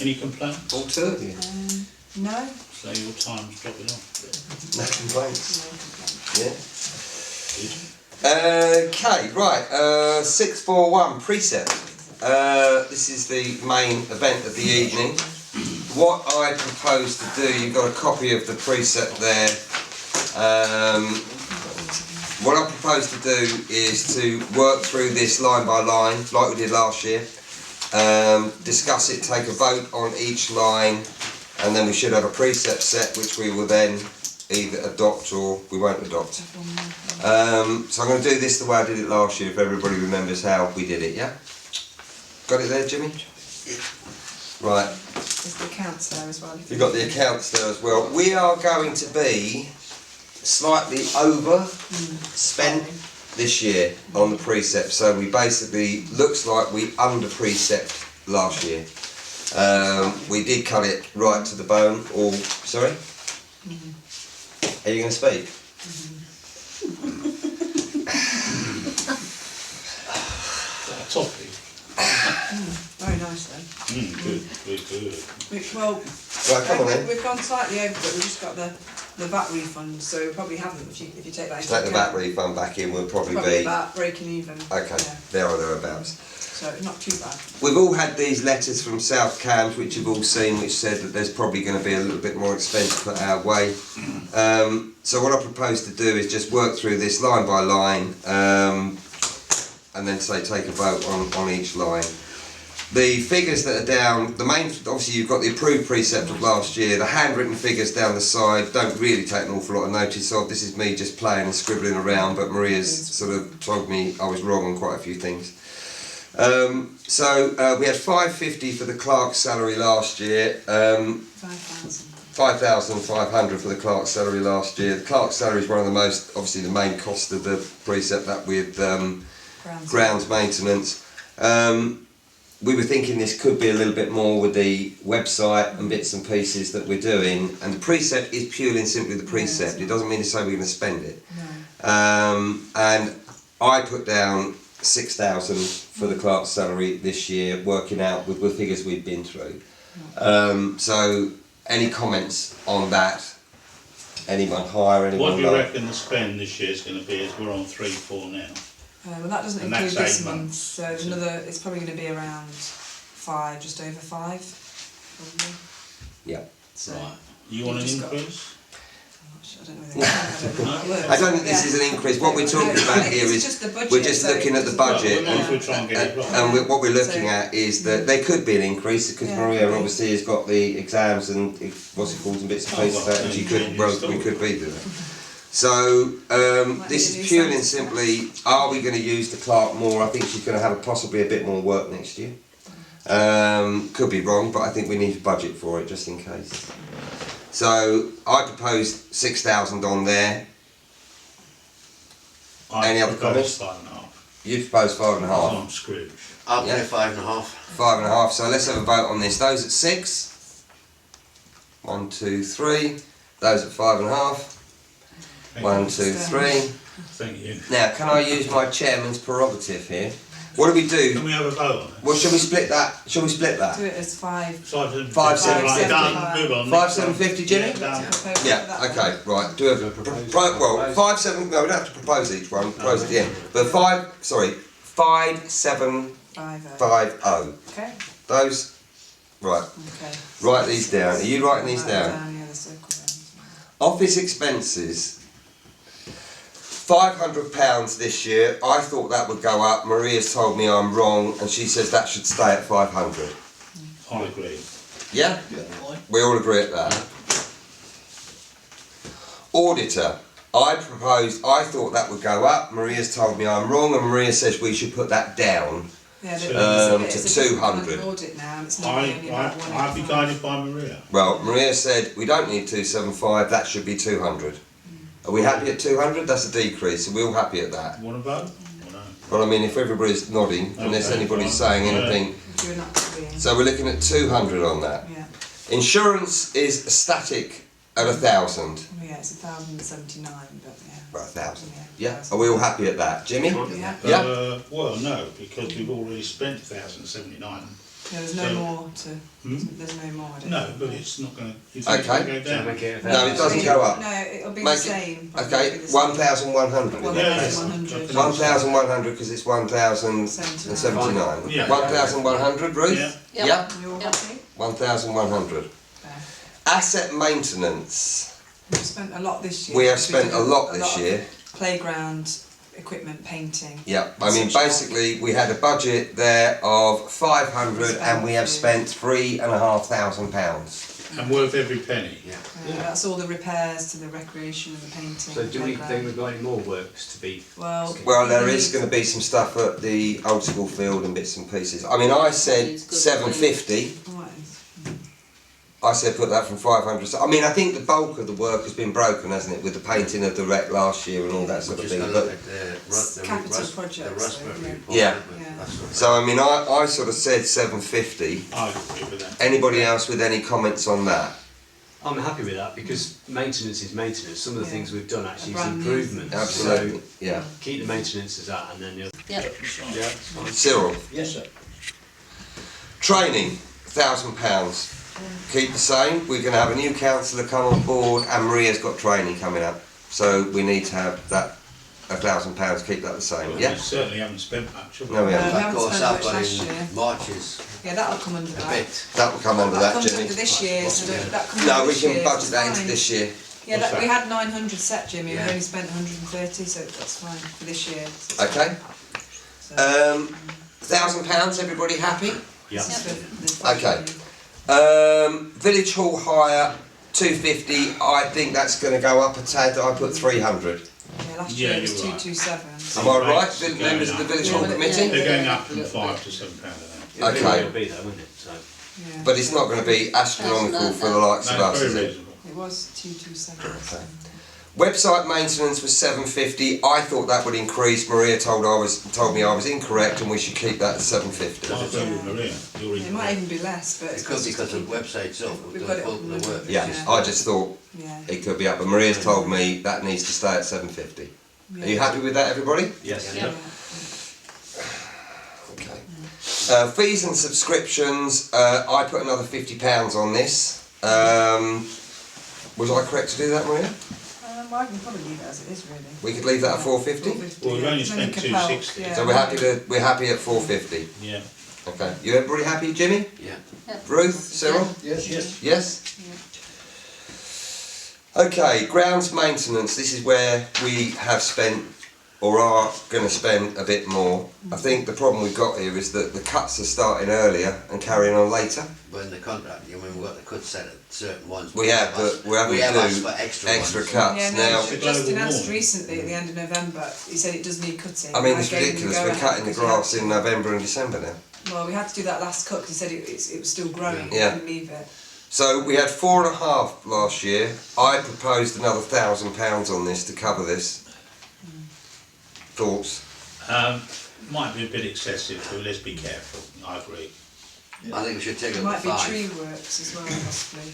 Speaker 2: Any complaints?
Speaker 1: All two of you?
Speaker 4: No.
Speaker 2: So your time's dropping off.
Speaker 1: No complaints?
Speaker 4: No complaints.
Speaker 1: Yeah. Okay, right, 641, precept. This is the main event of the evening. What I propose to do, you've got a copy of the precept there. What I propose to do is to work through this line by line, like we did last year. Discuss it, take a vote on each line, and then we should have a precept set which we will then either adopt or we won't adopt. So I'm going to do this the way I did it last year, if everybody remembers how we did it, yeah? Got it there, Jimmy? Right.
Speaker 4: There's the accounts there as well.
Speaker 1: You've got the accounts there as well. We are going to be slightly overspent this year on the precept, so we basically, looks like we under precept last year. We did cut it right to the bone, or, sorry? Are you going to speak?
Speaker 2: Toffee.
Speaker 4: Very nice then.
Speaker 2: Good.
Speaker 4: Well,
Speaker 1: Right, come on then.
Speaker 4: we've gone slightly over, but we've just got the VAT refund, so we probably haven't if you take that into
Speaker 1: Take the VAT
Speaker 4: account.
Speaker 1: refund back in, we'll probably
Speaker 4: Probably
Speaker 1: be,
Speaker 4: about breaking even.
Speaker 1: okay,
Speaker 4: Yeah.
Speaker 1: there or thereabouts.
Speaker 4: So not too bad.
Speaker 1: We've all had these letters from South Cambs, which you've all seen, which said that there's probably going to be a little bit more expense put our way. So what I propose to do is just work through this line by line, and then say take a vote on each line. The figures that are down, the main, obviously you've got the approved precept of last year, the handwritten figures down the side don't really take an awful lot of notice of. This is me just playing and scribbling around, but Maria's sort of told me I was wrong on quite a few things. We had £550 for the clerk's salary last year, 5,500 for the clerk's salary last year. The clerk's salary is one of the most, obviously the main cost of the precept, that with grounds maintenance. We were thinking this could be a little bit more with the website and bits and pieces that we're doing, and the precept is purely and simply the precept. It doesn't mean to say we're going to spend it. And I put down 6,000 for the clerk's salary this year, working out with the figures we've been through. So any comments on that? Anyone higher, anyone
Speaker 2: What do you
Speaker 1: lower?
Speaker 2: reckon the spend this year is going to be, as we're on 3-4 now?
Speaker 4: Well, that doesn't
Speaker 2: And
Speaker 4: include
Speaker 2: that's
Speaker 4: this
Speaker 2: 8
Speaker 4: month,
Speaker 2: months.
Speaker 4: so another. It's probably going to be around 5, just over 5, probably.
Speaker 1: Yeah.
Speaker 4: So
Speaker 2: Right. You want an
Speaker 4: You've just got-
Speaker 2: increase?
Speaker 4: I don't know. I don't know how it works.
Speaker 1: I don't think this is an increase. What we're talking about here
Speaker 4: It's
Speaker 1: is
Speaker 4: just the budget,
Speaker 1: we're just
Speaker 4: so
Speaker 1: looking at the
Speaker 4: it's-
Speaker 1: budget,
Speaker 2: Well, we might as well try and get it right.
Speaker 1: and what we're looking
Speaker 4: So-
Speaker 1: at is that there could be an increase because
Speaker 4: Yeah,
Speaker 1: Maria
Speaker 4: could be.
Speaker 1: obviously has got the exams and what's it called and bits and
Speaker 2: Oh,
Speaker 1: pieces
Speaker 2: well,
Speaker 1: that she
Speaker 2: yeah,
Speaker 1: could,
Speaker 2: yeah,
Speaker 1: well,
Speaker 2: still.
Speaker 1: we could be doing. So this is purely and simply, are we going to use the clerk more? I think she's going to have possibly a bit more work next year. Could be wrong, but I think we need a budget for it just in case. So I proposed 6,000 on there. Any other comments?
Speaker 2: 5.5.
Speaker 1: You proposed 5.5.
Speaker 2: I'm Scrooge.
Speaker 7: I'll
Speaker 1: Yeah.
Speaker 7: pay 5.5.
Speaker 1: 5.5. So let's have a vote on this. Those at 6. 1, 2, 3. Those at 5.5. 1, 2, 3.
Speaker 2: Thank you.
Speaker 1: Now, can I use my chairman's prerogative here? What do we
Speaker 2: Can
Speaker 1: do?
Speaker 2: we have a vote on it?
Speaker 1: Well, shall we split that? Shall we split that?
Speaker 4: Do it as 5.
Speaker 1: 5,750.
Speaker 2: Right, done. Move on.
Speaker 1: 5,750, Jimmy?
Speaker 2: Yeah, done.
Speaker 1: Yeah. Okay. Right. Do a well. 5, 7. No, we don't have to propose each one. Propose at the end. But 5,750.
Speaker 4: Okay.
Speaker 1: Those. Right.
Speaker 4: Okay.
Speaker 1: Write these down. Are you writing these down?
Speaker 4: Yeah, the circle down.
Speaker 1: Office expenses. £500 this year. I thought that would go up. Maria's told me I'm wrong, and she says that should stay at 500.
Speaker 2: I agree.
Speaker 1: Yeah? We all agree at that. Auditor. I thought that would go up. Maria's told me I'm wrong, and Maria says we should put that down.
Speaker 4: Yeah,
Speaker 1: to 200.
Speaker 4: Audit now, it's not only about
Speaker 2: I'd be
Speaker 4: 185.
Speaker 2: guided by Maria.
Speaker 1: Well, Maria said we don't need 275, that should be 200. Are we happy at 200? That's a decrease, are we all happy at that?
Speaker 2: Want to vote? Or no?
Speaker 1: Well, I mean, if everybody's nodding, unless
Speaker 2: Okay,
Speaker 1: anybody's
Speaker 2: fine.
Speaker 1: saying anything.
Speaker 4: You're not agreeing.
Speaker 1: So we're looking at 200 on that.
Speaker 4: Yeah.
Speaker 1: Insurance is static at 1,000.
Speaker 4: Oh, yeah, it's 1,079, but yeah.
Speaker 1: Right, 1,000.
Speaker 4: Yeah.
Speaker 1: Yeah, are we all happy at that? Jimmy?
Speaker 4: Yeah.
Speaker 1: Yeah?
Speaker 2: Well, no, because we've already spent 1,079.
Speaker 4: Yeah, there's no
Speaker 2: So-
Speaker 4: more to. There's no more. I don't
Speaker 2: No,
Speaker 4: think.
Speaker 2: but it's not going to.
Speaker 1: Okay.
Speaker 2: Go down.
Speaker 1: No, it doesn't go up.
Speaker 4: No, it'll be
Speaker 1: Make
Speaker 4: the
Speaker 1: it-
Speaker 4: same. probably
Speaker 1: Okay,
Speaker 4: be the same.
Speaker 1: 1,100.
Speaker 4: Well,
Speaker 2: Yeah,
Speaker 4: that's
Speaker 2: yes.
Speaker 4: 100.
Speaker 1: 1,100 because it's 1,079.
Speaker 4: Yeah.
Speaker 1: 1,100, Ruth?
Speaker 2: Yeah.
Speaker 1: Yeah?
Speaker 4: You all
Speaker 8: Yep.
Speaker 4: happy?
Speaker 1: 1,100.
Speaker 4: There.
Speaker 1: Asset maintenance.
Speaker 4: We've spent a lot this year.
Speaker 1: We have
Speaker 4: We've
Speaker 1: spent
Speaker 4: done
Speaker 1: a lot this
Speaker 4: of
Speaker 1: year.
Speaker 4: Playground equipment, painting.
Speaker 1: Yeah, I mean,
Speaker 4: Such a lot.
Speaker 1: basically, we had a budget there of 500 and we have spent £3,500.
Speaker 2: And worth every penny.
Speaker 7: Yeah.
Speaker 4: That's all the repairs to the recreation and the painting.
Speaker 9: So do we think we've got any more works to be?
Speaker 4: Well,
Speaker 1: Well, there is going to be some stuff at the old school field and bits and pieces. I mean, I said
Speaker 8: It's good
Speaker 1: 750.
Speaker 4: Right.
Speaker 1: I said put that from 500. So, I mean, I think the bulk of the work has been broken, hasn't it, with the painting of the wreck last year and all that sort
Speaker 7: We're
Speaker 1: of
Speaker 7: just
Speaker 1: thing.
Speaker 7: going to look
Speaker 1: But,
Speaker 7: at the
Speaker 4: Capital
Speaker 7: the
Speaker 4: projects,
Speaker 7: Rustbury
Speaker 4: yeah.
Speaker 7: report.
Speaker 1: Yeah.
Speaker 4: Yeah.
Speaker 7: That's what-
Speaker 1: so, I mean, I sort of said 750.
Speaker 2: I agree with that.
Speaker 1: Anybody else with any comments on that?
Speaker 9: I'm happy with that because maintenance is maintenance. Some of the
Speaker 4: Yeah.
Speaker 9: things we've done actually is
Speaker 4: Brand new.
Speaker 9: improvements.
Speaker 1: Absolutely,
Speaker 9: So
Speaker 1: yeah.
Speaker 9: keep the maintenance as that and then the other.
Speaker 8: Yep.
Speaker 9: Yeah, it's fine.
Speaker 1: Cyril,
Speaker 5: Yes, sir.
Speaker 1: training, £1,000. Keep the same. We're going to have a new councillor come on board and Maria's got training coming up. So we need to have that £1,000, keep that the same,
Speaker 2: Well,
Speaker 1: yeah?
Speaker 2: we certainly haven't spent much, have we?
Speaker 1: No, we
Speaker 4: We
Speaker 1: haven't.
Speaker 7: Of
Speaker 4: haven't
Speaker 7: course,
Speaker 4: spent
Speaker 7: I've
Speaker 4: much
Speaker 7: got
Speaker 4: last year.
Speaker 7: in Marches
Speaker 4: Yeah, that'll come under
Speaker 7: a
Speaker 4: that.
Speaker 7: bit.
Speaker 1: That will come under
Speaker 4: That
Speaker 1: that,
Speaker 4: comes
Speaker 1: Jimmy.
Speaker 4: under this year, so that comes
Speaker 1: No,
Speaker 4: under
Speaker 1: we
Speaker 4: this
Speaker 1: can
Speaker 4: year,
Speaker 1: budget
Speaker 4: so
Speaker 1: that
Speaker 4: it's
Speaker 1: into
Speaker 4: fine.
Speaker 1: this year.
Speaker 4: Yeah,
Speaker 2: What's
Speaker 4: we
Speaker 2: that?
Speaker 4: had 900 set, Jimmy.
Speaker 7: Yeah.
Speaker 4: We only spent 130, so that's fine for this year. So it's
Speaker 1: Okay.
Speaker 4: fine. So,
Speaker 1: £1,000, everybody happy?
Speaker 9: Yeah.
Speaker 4: this is for the
Speaker 1: Okay. Village hall hire, 250. I think that's going to go up a tad. I put 300.
Speaker 4: Yeah, last
Speaker 2: Yeah,
Speaker 4: year it was
Speaker 2: you're right.
Speaker 4: 227.
Speaker 1: Am I right,
Speaker 2: Rates are
Speaker 1: members of the
Speaker 2: going
Speaker 1: village
Speaker 4: up.
Speaker 1: hall
Speaker 4: Yeah,
Speaker 1: committee?
Speaker 8: yeah.
Speaker 2: They're going up from £5 to £7 an hour.
Speaker 1: Okay.
Speaker 9: It'll be there, won't it? So
Speaker 4: Yeah.
Speaker 1: But it's not going to be astronomical for the likes of
Speaker 2: No,
Speaker 1: us,
Speaker 2: very
Speaker 1: is it?
Speaker 2: reasonable.
Speaker 4: It was 227.
Speaker 1: Okay. Website maintenance was 750. I thought that would increase. Maria told me I was incorrect, and we should keep that at 750.
Speaker 2: I agree with Maria. You're
Speaker 4: It might even be less, but it's
Speaker 7: It could
Speaker 4: just
Speaker 7: because
Speaker 4: to
Speaker 7: the
Speaker 4: keep-
Speaker 7: website's up,
Speaker 4: We've
Speaker 7: we've
Speaker 4: got
Speaker 7: done
Speaker 4: it
Speaker 7: bulk
Speaker 4: up
Speaker 7: of the
Speaker 4: and
Speaker 7: work.
Speaker 1: Yeah,
Speaker 4: Yeah.
Speaker 1: I just thought
Speaker 4: Yeah.
Speaker 1: it could be up, but Maria's told me that needs to stay at 750. Are you happy with that, everybody?
Speaker 9: yes.
Speaker 8: Yeah.
Speaker 1: Okay. Fees and subscriptions. I put another £50 on this. Was I correct to do that, Maria?
Speaker 4: Well, I can probably leave it as it is, really.
Speaker 1: We could leave that at 450.
Speaker 2: Well, we've only
Speaker 4: It's
Speaker 2: spent
Speaker 4: compelled,
Speaker 2: 260.
Speaker 4: yeah.
Speaker 1: So we're happy at 450.
Speaker 2: Yeah.
Speaker 1: Okay. You everybody happy, Jimmy?
Speaker 7: Yeah.
Speaker 1: Ruth, Cyril?
Speaker 5: Yes, yes.
Speaker 1: Yes? Okay, grounds maintenance. This is where we have spent or are going to spend a bit more. I think the problem we've got here is that the cuts are starting earlier and carrying on later.
Speaker 7: But in the contract, you mean we've got the cut set at certain ones.
Speaker 1: We have, but we're having
Speaker 7: we have
Speaker 1: to
Speaker 7: asked
Speaker 1: do
Speaker 7: for extra
Speaker 1: extra
Speaker 7: ones.
Speaker 1: cuts.
Speaker 4: Yeah,
Speaker 1: Now,
Speaker 4: no,
Speaker 2: It's a
Speaker 4: Justin
Speaker 2: global
Speaker 4: asked
Speaker 2: warming.
Speaker 4: recently at the end of November, he said it does need cutting.
Speaker 1: I mean,
Speaker 4: I
Speaker 1: it's
Speaker 4: gave him
Speaker 1: ridiculous.
Speaker 4: the
Speaker 1: We're
Speaker 4: go-ahead
Speaker 1: cutting the
Speaker 4: because he had
Speaker 1: grass in
Speaker 4: to.
Speaker 1: November and December now.
Speaker 4: Well, we had to do that last cut because he said it was still growing,
Speaker 1: Yeah.
Speaker 4: we couldn't leave it.
Speaker 1: So we had 4.5 last year. I proposed another £1,000 on this to cover this. Thoughts?
Speaker 2: Might be a bit excessive, but let's be careful. I agree.
Speaker 7: I think we should take
Speaker 4: There
Speaker 7: it
Speaker 4: might
Speaker 7: to
Speaker 4: be
Speaker 7: 5.
Speaker 4: tree works as well, possibly.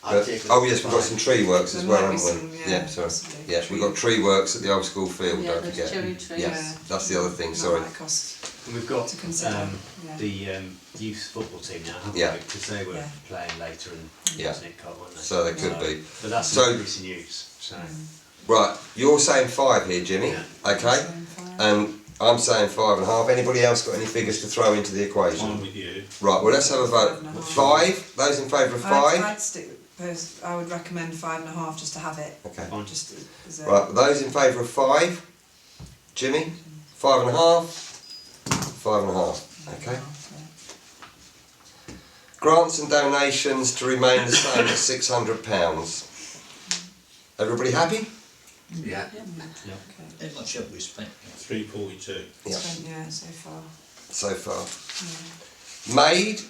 Speaker 4: I
Speaker 7: I'd take it
Speaker 1: Oh
Speaker 7: to
Speaker 1: yes, we've got
Speaker 7: 5.
Speaker 1: some tree works as
Speaker 4: There
Speaker 1: well,
Speaker 4: might be
Speaker 1: haven't we?
Speaker 4: some, yeah,
Speaker 1: sorry.
Speaker 4: possibly.
Speaker 1: Yes, we've got tree works at the old school field,
Speaker 8: Yeah,
Speaker 1: don't
Speaker 8: those
Speaker 1: forget.
Speaker 8: cherry trees.
Speaker 1: Yes,
Speaker 4: Yeah.
Speaker 1: that's the other thing,
Speaker 4: That
Speaker 1: sorry.
Speaker 4: might cost.
Speaker 9: And we've got
Speaker 4: To consider, yeah.
Speaker 9: the youth football team now, haven't
Speaker 1: Yeah.
Speaker 9: we? Because they were
Speaker 4: Yeah.
Speaker 9: playing later and
Speaker 1: Yeah.
Speaker 9: wasn't it cut, weren't they?
Speaker 1: So they could be.
Speaker 9: But that's
Speaker 1: So-
Speaker 9: an increase in use. So
Speaker 1: Right, you're saying 5 here, Jimmy,
Speaker 7: Yeah.
Speaker 1: okay?
Speaker 4: Same fire.
Speaker 1: And I'm saying 5.5. Anybody else got any figures to throw into the
Speaker 2: I'm
Speaker 1: equation?
Speaker 2: with you.
Speaker 1: Right, well let's have a vote.
Speaker 4: 5.5.
Speaker 1: 5, those in favour of 5?
Speaker 4: I'd stick with those, I would recommend 5.5 just to have it,
Speaker 1: Okay.
Speaker 9: fine.
Speaker 4: just as a.
Speaker 1: Right, those in favour of 5? Jimmy? 5.5? 5.5, okay. Grants and donations to remain the same at £600. Everybody happy?
Speaker 7: Yeah.
Speaker 5: How much have we spent?
Speaker 2: 342.
Speaker 1: Yeah.
Speaker 4: Yeah, so far.
Speaker 1: So far.
Speaker 4: Yeah.
Speaker 1: Maid,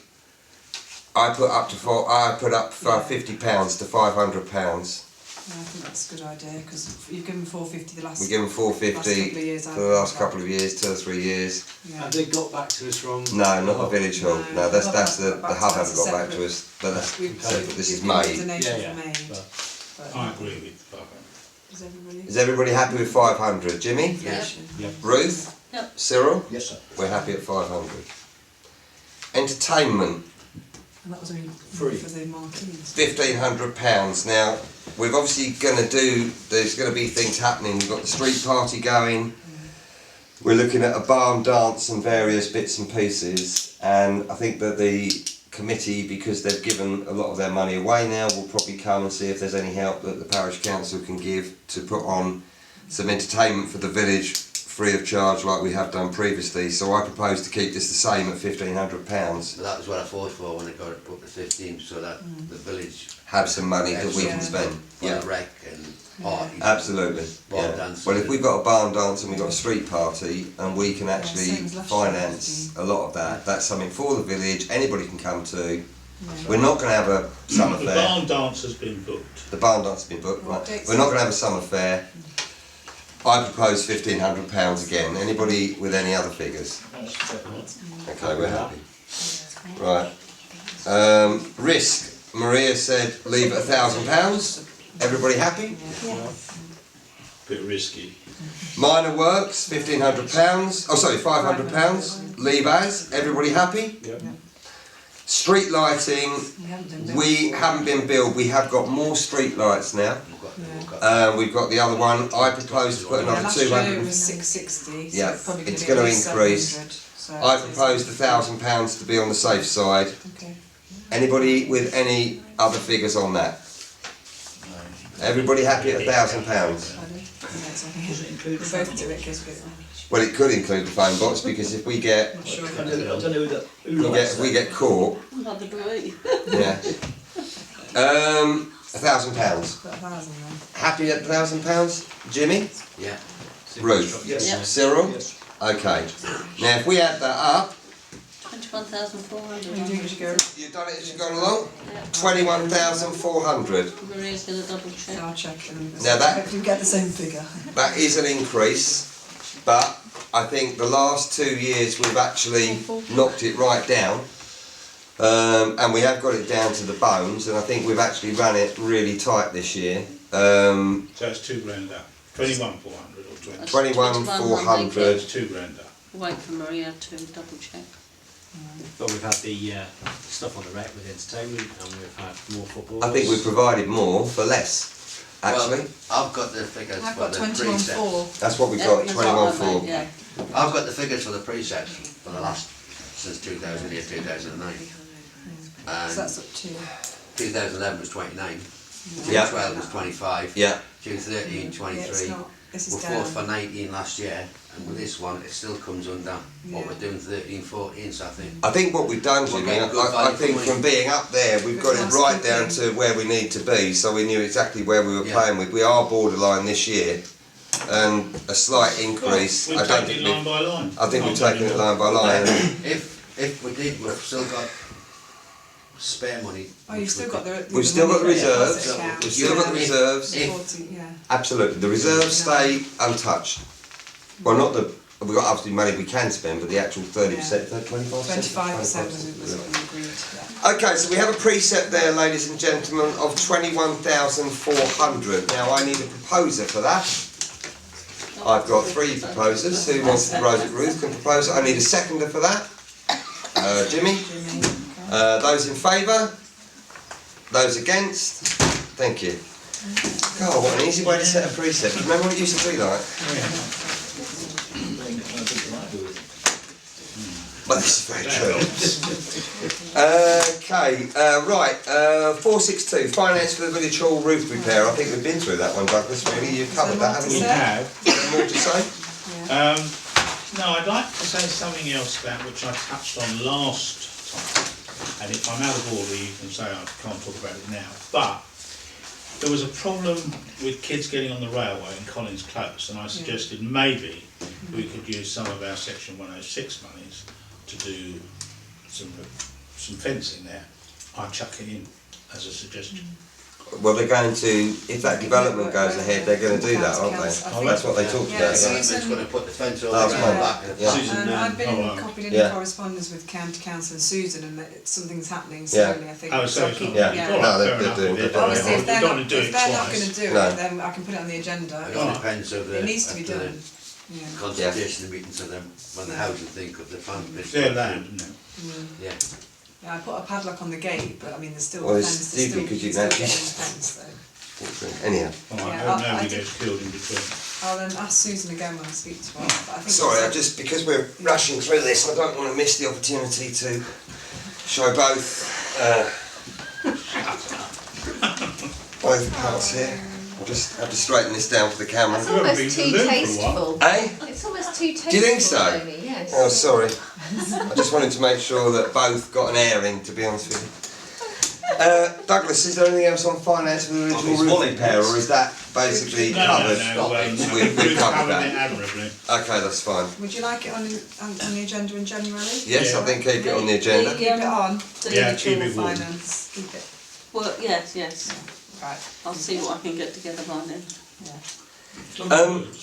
Speaker 1: I put up £50 to £500.
Speaker 4: Yeah, I think that's a good idea because you've given 450 the last.
Speaker 1: We give them
Speaker 4: last couple of
Speaker 1: £450
Speaker 4: years,
Speaker 1: for the last couple of years, 2 or 3 years.
Speaker 4: Yeah.
Speaker 9: Have they got back to us from?
Speaker 1: No, not the village hall.
Speaker 4: No,
Speaker 1: No, that's
Speaker 4: not
Speaker 1: the
Speaker 4: back to
Speaker 1: hub
Speaker 4: us,
Speaker 1: haven't got back to
Speaker 4: separate.
Speaker 1: us. But that's
Speaker 4: We've-
Speaker 1: separate. This is
Speaker 4: we've given a
Speaker 1: Maid.
Speaker 4: donation
Speaker 9: Yeah,
Speaker 4: for Maid.
Speaker 9: but-
Speaker 2: I agree with 500.
Speaker 4: Is everybody?
Speaker 1: Is everybody happy with 500? Jimmy?
Speaker 4: Donation.
Speaker 9: Yep.
Speaker 1: Ruth?
Speaker 8: Yep.
Speaker 1: Cyril?
Speaker 5: Yes, sir.
Speaker 1: We're happy at 500. Entertainment,
Speaker 4: And that was only
Speaker 5: Free.
Speaker 4: for the marquees.
Speaker 1: £1,500. Now, we're obviously there's going to be things happening. We've got the street party going. We're looking at a barn dance and various bits and pieces. And I think that the committee, because they've given a lot of their money away now, will probably come and see if there's any help that the parish council can give to put on some entertainment for the village free of charge like we have done previously. So I propose to keep this the same at £1,500.
Speaker 7: But that was what I fought for when it got it up to 15, so that the village
Speaker 1: Have some money that we can
Speaker 4: Yeah.
Speaker 1: spend.
Speaker 7: for
Speaker 1: Yeah.
Speaker 7: the rec and parties.
Speaker 1: Absolutely.
Speaker 7: Barn
Speaker 1: Yeah.
Speaker 7: dancing.
Speaker 1: Well, if we've got a barn dance and we've got a street party and we can actually
Speaker 4: same as last year,
Speaker 1: finance a lot of that, that's something for the village, anybody can come to.
Speaker 4: Yeah.
Speaker 1: We're not going to have a summer
Speaker 2: The
Speaker 1: fair.
Speaker 2: barn dance has been booked.
Speaker 1: The barn dance has been booked,
Speaker 4: What
Speaker 1: right?
Speaker 4: dates
Speaker 1: We're not going to have a summer fair. I propose £1,500 again. Anybody with any other figures? Okay, we're happy. Right. Risk. Maria said leave at £1,000. Everybody happy?
Speaker 2: Bit risky.
Speaker 1: Minor works, £1,500. Oh, sorry, £500. Leave as. Everybody happy?
Speaker 9: Yep.
Speaker 1: Street lighting.
Speaker 4: You haven't been billed
Speaker 1: We
Speaker 4: for.
Speaker 1: haven't been billed. We have got more street lights now.
Speaker 7: We've got
Speaker 1: We've got the other one. I propose to put
Speaker 4: Yeah,
Speaker 1: another
Speaker 4: last year
Speaker 1: 200.
Speaker 4: it was 660. So
Speaker 1: Yeah,
Speaker 4: it's probably
Speaker 1: it's
Speaker 4: gonna
Speaker 1: gonna
Speaker 4: be at least
Speaker 1: increase.
Speaker 4: 700, so
Speaker 1: I
Speaker 4: it's-
Speaker 1: proposed £1,000 to be on the safe side.
Speaker 4: Okay.
Speaker 1: Anybody with any other figures on that? Everybody happy at £1,000?
Speaker 4: Pardon? Yeah, it's okay.
Speaker 5: Does it include
Speaker 4: We
Speaker 5: the
Speaker 4: both
Speaker 5: phone
Speaker 4: do it,
Speaker 5: box?
Speaker 4: gives good.
Speaker 1: Well, it could include the phone box because if we get
Speaker 5: I don't know who
Speaker 1: if we get caught,
Speaker 8: Another brewery.
Speaker 1: yeah. £1,000.
Speaker 4: Put 1,000 then.
Speaker 1: Happy at £1,000? Jimmy?
Speaker 7: yeah.
Speaker 1: Ruth?
Speaker 5: Yes.
Speaker 8: Yep.
Speaker 1: Cyril?
Speaker 5: Yes.
Speaker 1: Okay. Now if we add that up,
Speaker 8: 21,400.
Speaker 4: What do you think we should go?
Speaker 1: you've done it as you've gone along?
Speaker 8: Yeah.
Speaker 1: 21,400.
Speaker 8: Maria's going to double check.
Speaker 4: I'll check and
Speaker 1: Now that-
Speaker 4: hopefully we get the same figure.
Speaker 1: That is an increase, but I think the last 2 years we've actually knocked it right down. And we have got it down to the bones, and I think we've actually run it really tight this year.
Speaker 2: So it's £2,000 up. 21,400 or 20.
Speaker 1: 21,400.
Speaker 2: It's £2,000 up.
Speaker 8: Wait for Maria to double check.
Speaker 9: But we've had the stuff on the rec with entertainment, and we've had more football.
Speaker 1: I think we've provided more for less, actually.
Speaker 7: Well, I've got the figures
Speaker 4: I've
Speaker 7: for
Speaker 4: got
Speaker 7: the
Speaker 4: 21,400.
Speaker 7: presets.
Speaker 1: That's what we've
Speaker 8: Yeah,
Speaker 1: got,
Speaker 8: that's what I meant,
Speaker 1: 21,400.
Speaker 8: Yeah.
Speaker 7: I've got the figures for the presets for the last, since 2008, 2009.
Speaker 4: So
Speaker 7: And
Speaker 4: that's up to
Speaker 7: 2011 was 29, June
Speaker 1: Yeah.
Speaker 7: 12 was 25,
Speaker 1: Yeah,
Speaker 7: June 13,
Speaker 4: Yeah, it's
Speaker 7: 23.
Speaker 4: not. This is
Speaker 7: We're
Speaker 4: down.
Speaker 7: fourth for 19 last year, and with this one, it still comes under what
Speaker 4: Yeah.
Speaker 7: we're doing 13, 14, so I think.
Speaker 1: I think what we've done,
Speaker 7: We're
Speaker 1: Jimmy,
Speaker 7: getting good
Speaker 1: I
Speaker 7: value
Speaker 1: think
Speaker 7: for
Speaker 1: from
Speaker 7: money.
Speaker 1: being up there, we've got it
Speaker 4: Good
Speaker 1: right down
Speaker 4: housekeeping.
Speaker 1: to where we need to be, so we knew exactly where we were
Speaker 7: Yeah.
Speaker 1: playing with. We are borderline this year, and a slight increase.
Speaker 2: We've
Speaker 1: I don't
Speaker 2: taken
Speaker 1: think
Speaker 2: it line
Speaker 1: we've,
Speaker 2: by line.
Speaker 1: I think we've
Speaker 2: Can't
Speaker 1: taken it
Speaker 2: anymore.
Speaker 1: line by line.
Speaker 7: If we did, we've still got spare money.
Speaker 4: Oh, you've still got the.
Speaker 1: We've still got the
Speaker 4: money for
Speaker 1: reserves.
Speaker 4: deposit account.
Speaker 1: We've still got the
Speaker 7: If-
Speaker 1: reserves.
Speaker 7: if-
Speaker 4: 40, yeah.
Speaker 1: Absolutely, the reserves stay untouched. Well, not the. We've got obviously money we can spend, but the actual 30%, 25%.
Speaker 4: 25% was what we agreed. Yeah.
Speaker 1: Okay, so we have a precept there, ladies and gentlemen, of 21,400. Now I need a proposer for that. I've got 3 proposers. Who wants to propose it? Ruth can propose it. I need a seconder for that. Jimmy.
Speaker 4: Jimmy.
Speaker 1: Those in favour? Those against? Thank you. God, what an easy way to set a precept. Remember what it used to be like? Well, this is very true. Okay, right. 462, finance for the village hall roof repair. I think we've been through that one, Douglas. Really, you've covered that, haven't
Speaker 2: We
Speaker 1: you?
Speaker 2: have.
Speaker 1: More to say?
Speaker 4: Yeah.
Speaker 2: No, I'd like to say something else about which I touched on last time. And if I'm out of order, you can say I can't talk about it now. But there was a problem with kids getting on the railway in Collins Close, and I suggested maybe we could use some of our Section 106 monies to do some fencing there. I'd chuck it in as a suggestion.
Speaker 1: Well, they're going to, if that development goes ahead, they're going to do that, aren't they? That's what they talked about.
Speaker 7: Government's going to put the fence over
Speaker 1: Last
Speaker 7: the
Speaker 1: month.
Speaker 7: back.
Speaker 1: Yeah.
Speaker 2: Susan,
Speaker 4: I've been copied in
Speaker 1: Yeah.
Speaker 4: correspondence with County Council and Susan, and that something's happening
Speaker 1: Yeah.
Speaker 4: slowly, I think.
Speaker 2: Oh, so
Speaker 4: I'll
Speaker 2: it's
Speaker 4: keep-
Speaker 2: not-
Speaker 1: Yeah.
Speaker 2: All right,
Speaker 1: No, they're
Speaker 2: fair enough.
Speaker 1: doing-
Speaker 2: They're
Speaker 1: they're
Speaker 4: Obviously,
Speaker 2: doing
Speaker 4: if
Speaker 2: it.
Speaker 4: they're
Speaker 2: We don't
Speaker 4: not,
Speaker 2: want to do
Speaker 4: if
Speaker 2: it
Speaker 4: they're not
Speaker 2: twice.
Speaker 4: going to do
Speaker 1: No.
Speaker 4: it, then I can put it on the agenda.
Speaker 7: It all depends of the
Speaker 4: It needs to be
Speaker 7: after the
Speaker 4: done. Yeah.
Speaker 7: consultation meeting, so then when the housing thing of the family.
Speaker 2: It's their land, isn't it?
Speaker 7: Yeah.
Speaker 4: Yeah, I put a padlock on the gate, but I mean, there's still
Speaker 1: Well,
Speaker 4: a
Speaker 1: it's
Speaker 4: fence. There's
Speaker 1: stupid because you
Speaker 4: still
Speaker 1: can
Speaker 4: getting
Speaker 1: actually-
Speaker 4: the fence, though.
Speaker 1: Anyhow.
Speaker 2: Well, I
Speaker 4: Yeah,
Speaker 2: hope
Speaker 4: I
Speaker 2: nobody
Speaker 4: did-
Speaker 2: gets killed in between.
Speaker 4: I'll ask Susan again when I speak to her. But I think
Speaker 1: Sorry, I
Speaker 4: it's-
Speaker 1: just, because we're rushing through this, I don't want to miss the opportunity to show both parts here. I'll just have to straighten this down for the camera.
Speaker 6: That's
Speaker 2: haven't
Speaker 6: almost
Speaker 2: been to
Speaker 6: too
Speaker 2: the loo for a while.
Speaker 6: tasteful.
Speaker 1: Eh?
Speaker 6: It's almost too tasteful.
Speaker 1: Do you think so?
Speaker 6: Tony, yes.
Speaker 1: Oh, sorry. I just wanted to make sure that both got an airing, to be honest with you. Douglas, is there anything else on finance with the original roof repair, or is that basically covered? We've covered
Speaker 2: it
Speaker 1: that.
Speaker 2: admirably.
Speaker 1: Okay, that's fine.
Speaker 4: Would you like it on the agenda in January?
Speaker 1: Yes, I think keep it on the agenda.
Speaker 4: Keep it on.
Speaker 2: Yeah, keep it warm.
Speaker 4: Finance. Keep it.
Speaker 8: Well, yes.
Speaker 4: Right.
Speaker 8: I'll see what I can get together by then.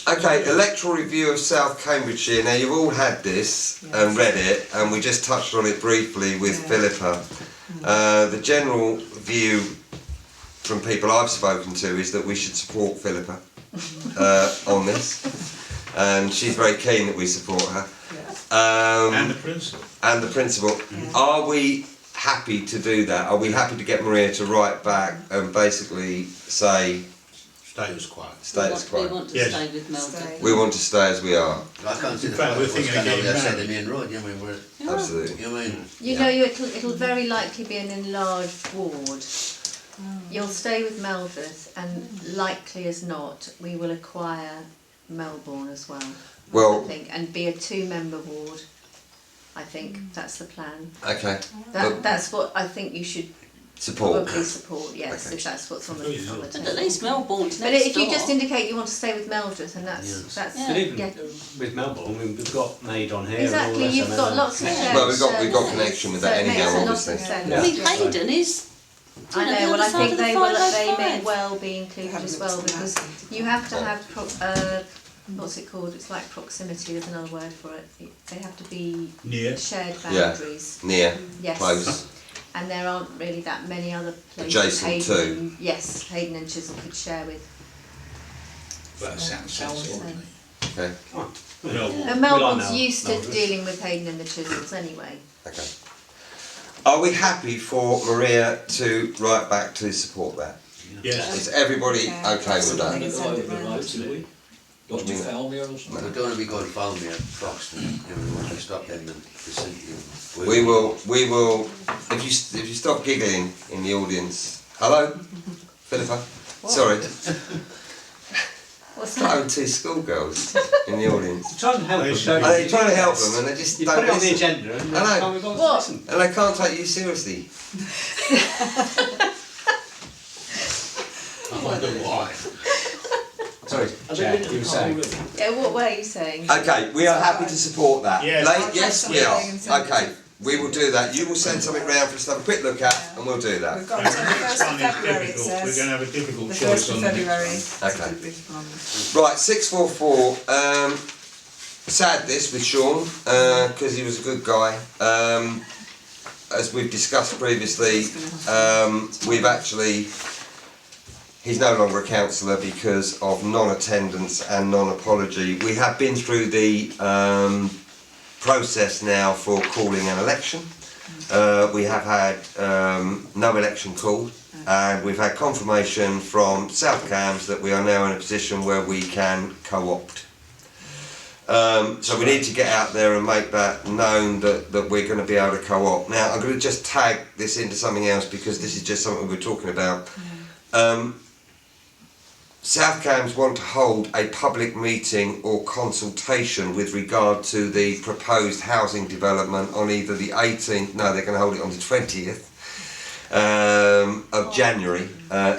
Speaker 1: Okay, electoral review of South Cambridgeshire. Now, you've all had this and read it, and we just touched on it briefly with Philippa. The general view from people I've spoken to is that we should support Philippa on this, and she's very keen that we support her.
Speaker 2: And the principal.
Speaker 1: And the principal. Are we happy to do that? Are we happy to get Maria to write back and basically say
Speaker 2: Status quo.
Speaker 1: status
Speaker 8: We
Speaker 1: quo?
Speaker 8: want to
Speaker 2: Yes.
Speaker 8: stay with Melbourne.
Speaker 4: Stay.
Speaker 1: We want to stay as we are.
Speaker 7: I can't see
Speaker 2: In
Speaker 7: the
Speaker 2: fact,
Speaker 7: point
Speaker 2: we're
Speaker 7: of us
Speaker 2: thinking of
Speaker 7: going over
Speaker 2: getting
Speaker 7: there, said
Speaker 2: married.
Speaker 7: the main road, yeah, we're,
Speaker 1: Absolutely.
Speaker 7: you mean,
Speaker 6: You know, it'll very likely be an enlarged ward. You'll stay with Melvith, and likely as not, we will acquire Melbourne as well.
Speaker 1: Well-
Speaker 6: I think, and be a 2-member ward. I think that's the plan.
Speaker 1: Okay.
Speaker 6: That's what I think you should
Speaker 1: Support.
Speaker 6: probably support. Yes,
Speaker 1: Okay.
Speaker 6: if that's what's on the
Speaker 8: But at
Speaker 6: table.
Speaker 8: least Melbourne's
Speaker 6: But
Speaker 8: next
Speaker 6: if you
Speaker 8: door.
Speaker 6: just indicate you want to stay with Melvith, and that's
Speaker 8: Yeah.
Speaker 9: But even
Speaker 6: yeah.
Speaker 9: with Melbourne, I mean, we've got Maid on here
Speaker 6: Exactly,
Speaker 9: and all this.
Speaker 6: you've
Speaker 9: and
Speaker 6: got
Speaker 9: then-
Speaker 6: lots of shared
Speaker 1: Well, we've got
Speaker 6: services,
Speaker 1: connection with
Speaker 6: so
Speaker 1: that
Speaker 6: it makes
Speaker 1: anyhow,
Speaker 6: a lot of
Speaker 1: obviously.
Speaker 6: sense.
Speaker 9: Yeah.
Speaker 8: I mean, Hayden is.
Speaker 6: I
Speaker 8: the
Speaker 6: know, well
Speaker 8: other
Speaker 6: I
Speaker 8: side
Speaker 6: think
Speaker 8: of the
Speaker 6: they may
Speaker 8: 505.
Speaker 6: well be included
Speaker 4: Haven't
Speaker 6: as well,
Speaker 4: looked at
Speaker 6: because
Speaker 4: that.
Speaker 6: you have to have, what's it called, it's like proximity, there's another word for it. They have to be
Speaker 2: Near.
Speaker 6: shared
Speaker 1: Yeah.
Speaker 6: boundaries.
Speaker 1: Near.
Speaker 6: Yes.
Speaker 1: Close.
Speaker 6: And there aren't really that many other places
Speaker 1: Adjacent to.
Speaker 6: Hayden, yes, Hayden and Chisholm could share with.
Speaker 2: That sounds sensible to me.
Speaker 1: Okay.
Speaker 2: Melbourne.
Speaker 6: And Melbourne's
Speaker 9: Mel-
Speaker 6: used to
Speaker 9: Melbourne.
Speaker 6: dealing with Hayden and the Chisholms anyway.
Speaker 1: Okay. Are we happy for Maria to write back to support that?
Speaker 2: Yes.
Speaker 1: Is everybody
Speaker 4: Yeah.
Speaker 1: okay with that?
Speaker 4: Absolutely. Send it
Speaker 5: the
Speaker 4: round.
Speaker 5: road, do we? Not to Falmere or something?
Speaker 7: we don't want to be going Falmere, Foxton, you know, we want to stop them in the vicinity.
Speaker 1: We will, if you stop giggling in the audience. Hello? Philippa? Sorry.
Speaker 6: What's
Speaker 1: Throwing
Speaker 6: that?
Speaker 1: 2 schoolgirls in the audience.
Speaker 9: You're trying to help them, don't
Speaker 1: Are
Speaker 9: you?
Speaker 1: they trying to help them and they just
Speaker 9: You
Speaker 1: don't
Speaker 9: put it on the
Speaker 1: listen?
Speaker 9: agenda and
Speaker 1: I know.
Speaker 9: they can't be bothered to
Speaker 6: What?
Speaker 9: listen.
Speaker 1: And they can't take you seriously.
Speaker 2: I wonder why.
Speaker 9: Sorry, Chair, you were saying.
Speaker 6: Yeah, what were you saying?
Speaker 1: Okay, we are happy to support that.
Speaker 2: Yes.
Speaker 1: Yes, we are. Okay, we will do that. You will send something round for us to have a quick look at and we'll do that.
Speaker 4: We've got
Speaker 2: And
Speaker 4: until the
Speaker 2: the next
Speaker 4: 1st
Speaker 2: one
Speaker 4: of
Speaker 2: is
Speaker 4: February, it
Speaker 2: difficult. We're
Speaker 4: says.
Speaker 2: going to have a difficult
Speaker 4: The
Speaker 2: choice
Speaker 4: 1st of
Speaker 2: on the
Speaker 4: February.
Speaker 2: next
Speaker 1: Okay.
Speaker 4: Okay.
Speaker 1: Right, 644. Sad this with Sean, because he was a good guy. As we've discussed previously, we've actually, he's no longer a councillor because of non-attendance and non-apology. We have been through the process now for calling an election. We have had no election called, and we've had confirmation from South Cambs that we are now in a position where we can co-opt. So we need to get out there and make that known that we're going to be able to co-op. Now I'm going to just tag this into something else because this is just something we're talking about. South Cambs want to hold a public meeting or consultation with regard to the proposed housing development on either the 18th, no, they're going to hold it on the 20th, of January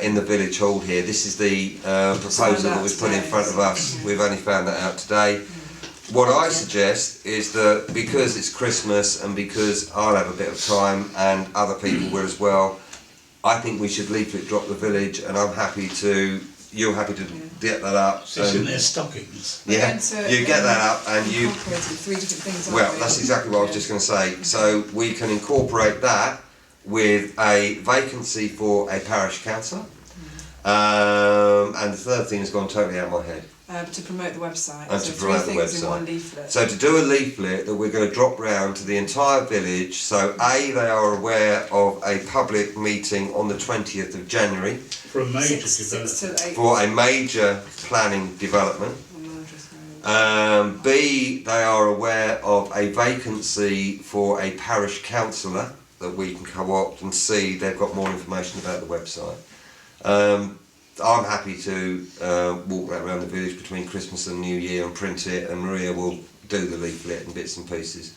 Speaker 1: in the village hall here. This is the proposal that was put in front of us. We've only found that out today. What I suggest is that because it's Christmas and because I'll have a bit of time and other people will as well, I think we should leaflet drop the village, and I'm happy to, you're happy to get that up.
Speaker 2: It's in their stockings.
Speaker 1: Yeah, you get that up and you...
Speaker 4: Incorporated 3 different things.
Speaker 1: Well, that's exactly what I was just going to say. So we can incorporate that with a vacancy for a parish councillor. And the third thing has gone totally out of my head.
Speaker 4: To promote the website.
Speaker 1: And
Speaker 4: so
Speaker 1: to promote
Speaker 4: 3
Speaker 1: the
Speaker 4: things in
Speaker 1: website.
Speaker 4: one leaflet.
Speaker 1: So to do a leaflet that we're going to drop round to the entire village, so A, they are aware of a public meeting on the 20th of January
Speaker 2: For a major
Speaker 4: 6
Speaker 2: development.
Speaker 4: to 8.
Speaker 1: for a major planning development. B, they are aware of a vacancy for a parish councillor that we can co-opt, and C, they've got more information about the website. I'm happy to walk that around the village between Christmas and New Year and print it, and Maria will do the leaflet and bits and pieces.